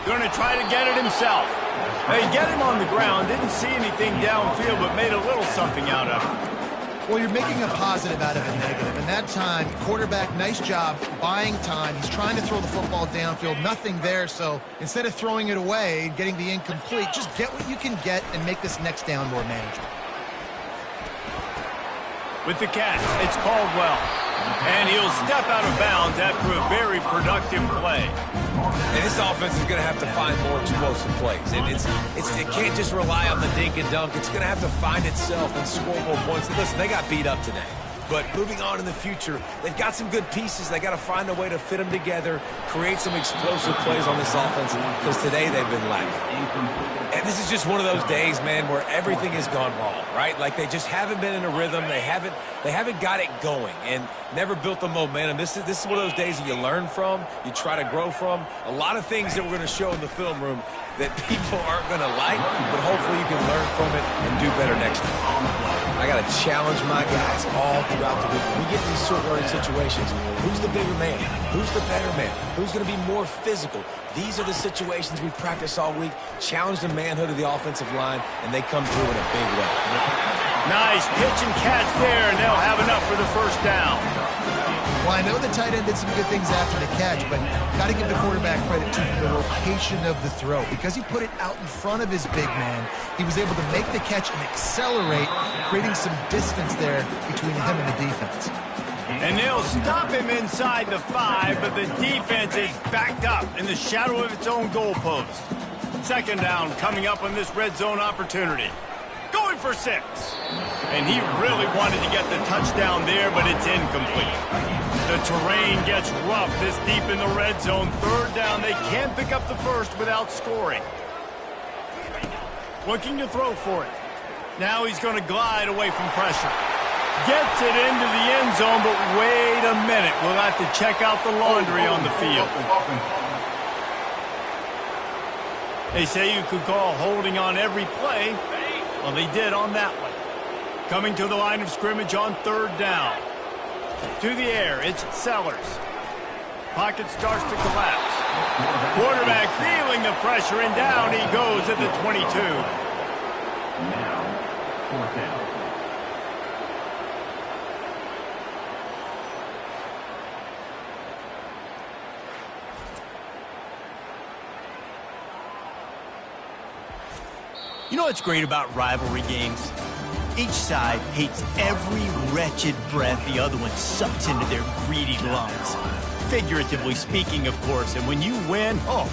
Going to try to get it himself. They get him on the ground. Didn't see anything downfield, but made a little something out of it. Well, you're making a positive out of a negative. And that time, quarterback, nice job buying time. He's trying to throw the football downfield. Nothing there. So instead of throwing it away and getting the incomplete, just get what you can get and make this next down more manageable. With the catch, it's Caldwell. And he'll step out of bounds after a very productive play. And this offense is going to have to find more explosive plays. It can't just rely on the dink and dunk. It's going to have to find itself and score more points. And listen, they got beat up today. But moving on in the future, they've got some good pieces. They got to find a way to fit them together, create some explosive plays on this offense, because today they've been lacking. And this is just one of those days, man, where everything has gone wrong, right? Like they just haven't been in a rhythm. They haven't got it going and never built the momentum. This is one of those days that you learn from, you try to grow from. A lot of things that we're going to show in the film room that people aren't going to like, but hopefully you can learn from it and do better next time. I got to challenge my guys all throughout the week. When we get in these short learning situations, who's the bigger man? Who's the better man? Who's going to be more physical? These are the situations we practice all week. Challenge the manhood of the offensive line, and they come through in a big way. Nice pitch and catch there, and they'll have enough for the first down. Well, I know the tight end did some good things after the catch, but got to give the quarterback credit to the location of the throw. Because he put it out in front of his big man, he was able to make the catch and accelerate, creating some distance there between him and the defense. And they'll stop him inside the 5, but the defense is backed up in the shadow of its own goalpost. Second down coming up on this red zone opportunity. Going for 6. And he really wanted to get the touchdown there, but it's incomplete. The terrain gets rough this deep in the red zone. Third down, they can't pick up the first without scoring. Looking to throw for it. Now he's going to glide away from pressure. Gets it into the end zone, but wait a minute. We'll have to check out the laundry on the field. They say you could call holding on every play. Well, they did on that one. Coming to the line of scrimmage on third down. To the air, it's Sellers. Pocket starts to collapse. Quarterback feeling the pressure, and down he goes at the 22. Now, fourth down. You know what's great about rivalry games? Each side hates every wretched breath the other one sucks into their greedy lungs. Figuratively speaking, of course, and when you win, oh,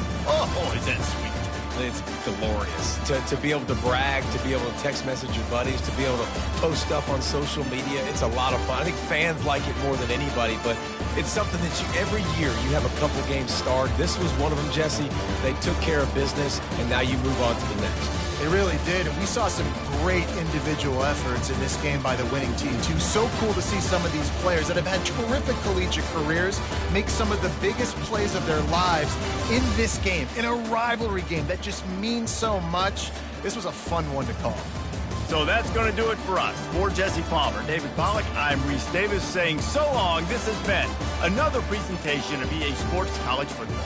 is that sweet. It's glorious. To be able to brag, to be able to text message your buddies, to be able to post stuff on social media, it's a lot of fun. I think fans like it more than anybody, but it's something that every year you have a couple games starred. This was one of them, Jesse. They took care of business, and now you move on to the next. They really did, and we saw some great individual efforts in this game by the winning team, too. So cool to see some of these players that have had terrific collegiate careers make some of the biggest plays of their lives in this game, in a rivalry game that just means so much. This was a fun one to call. So that's going to do it for us. For Jesse Palmer, David Pollack, I'm Reese Davis saying so long. This has been another presentation of EA Sports College Football.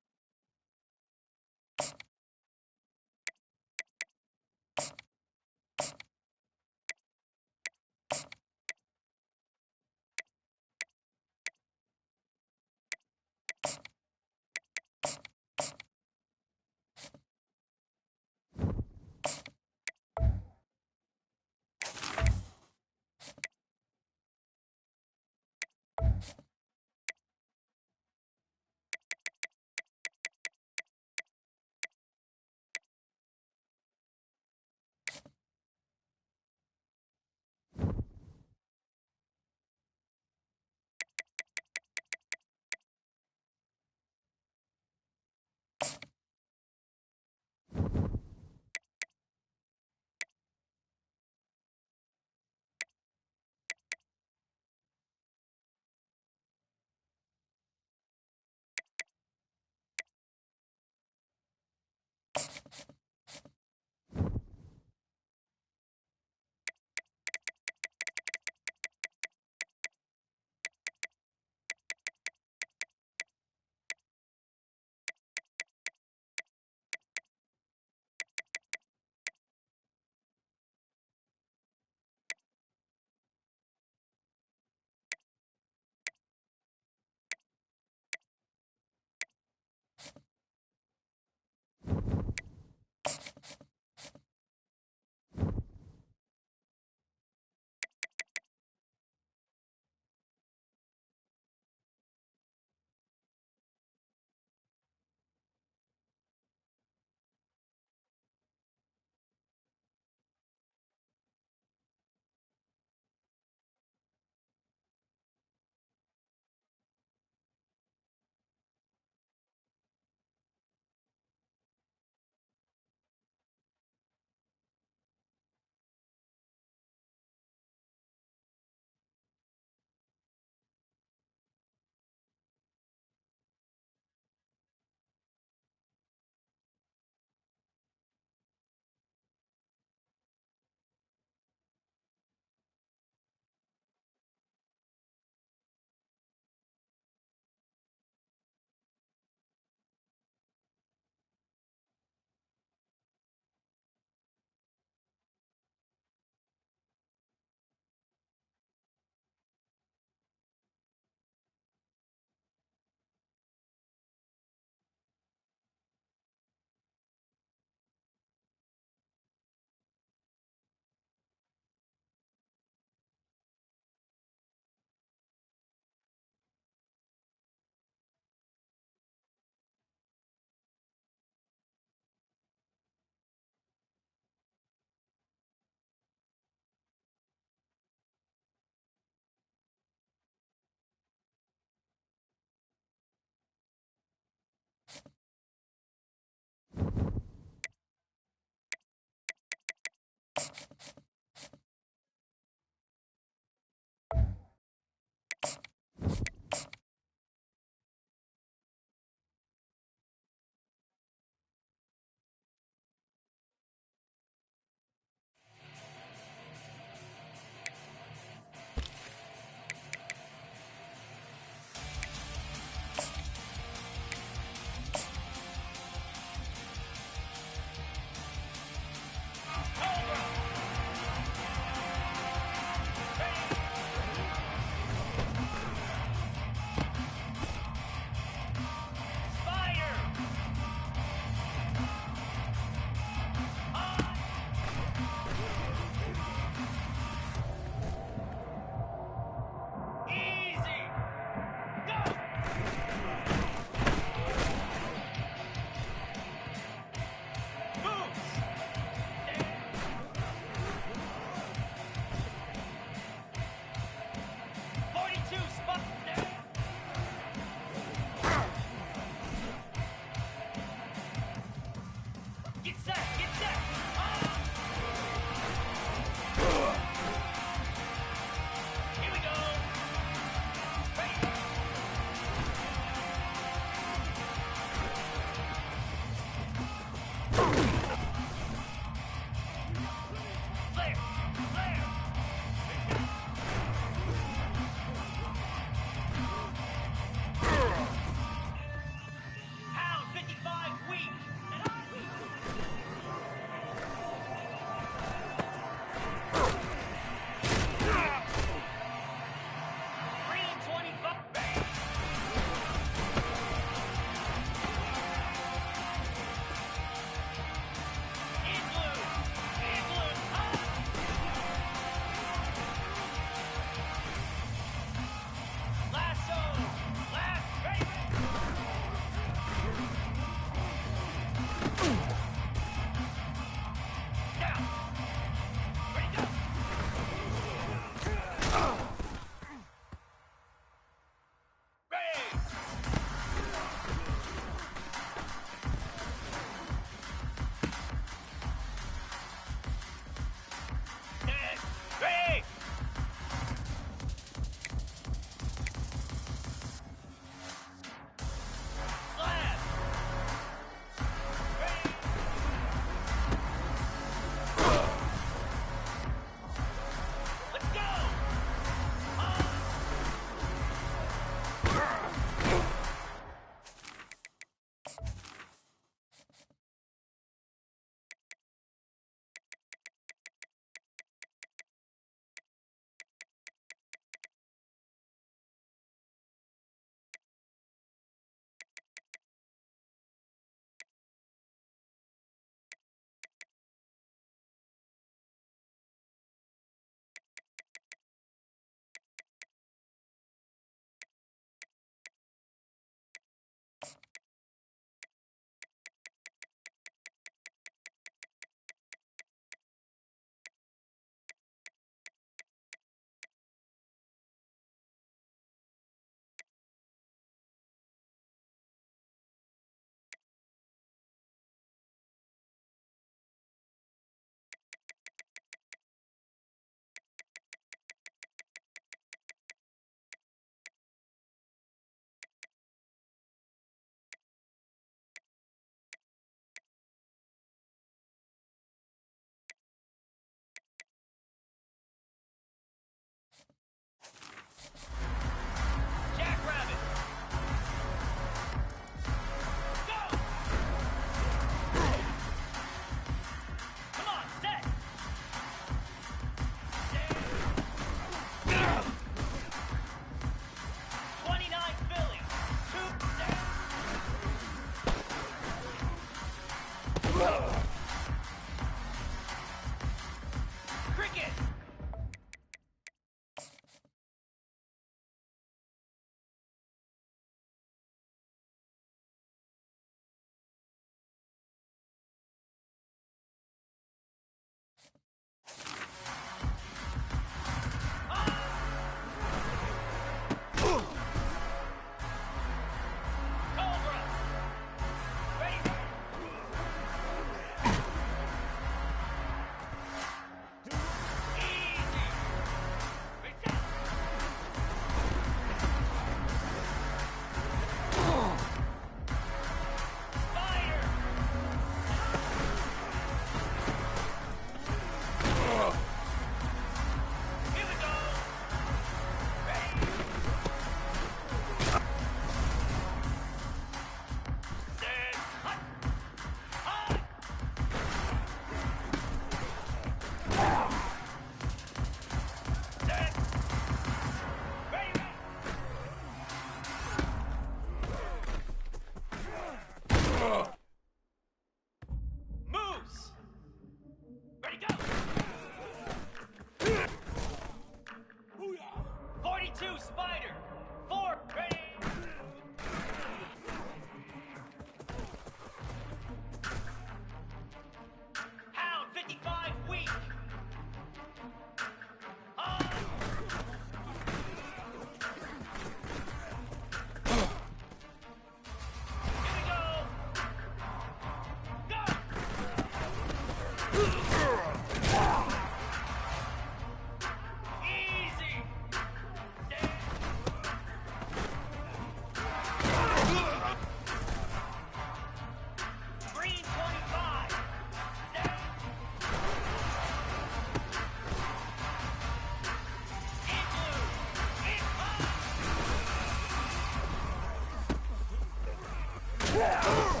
down.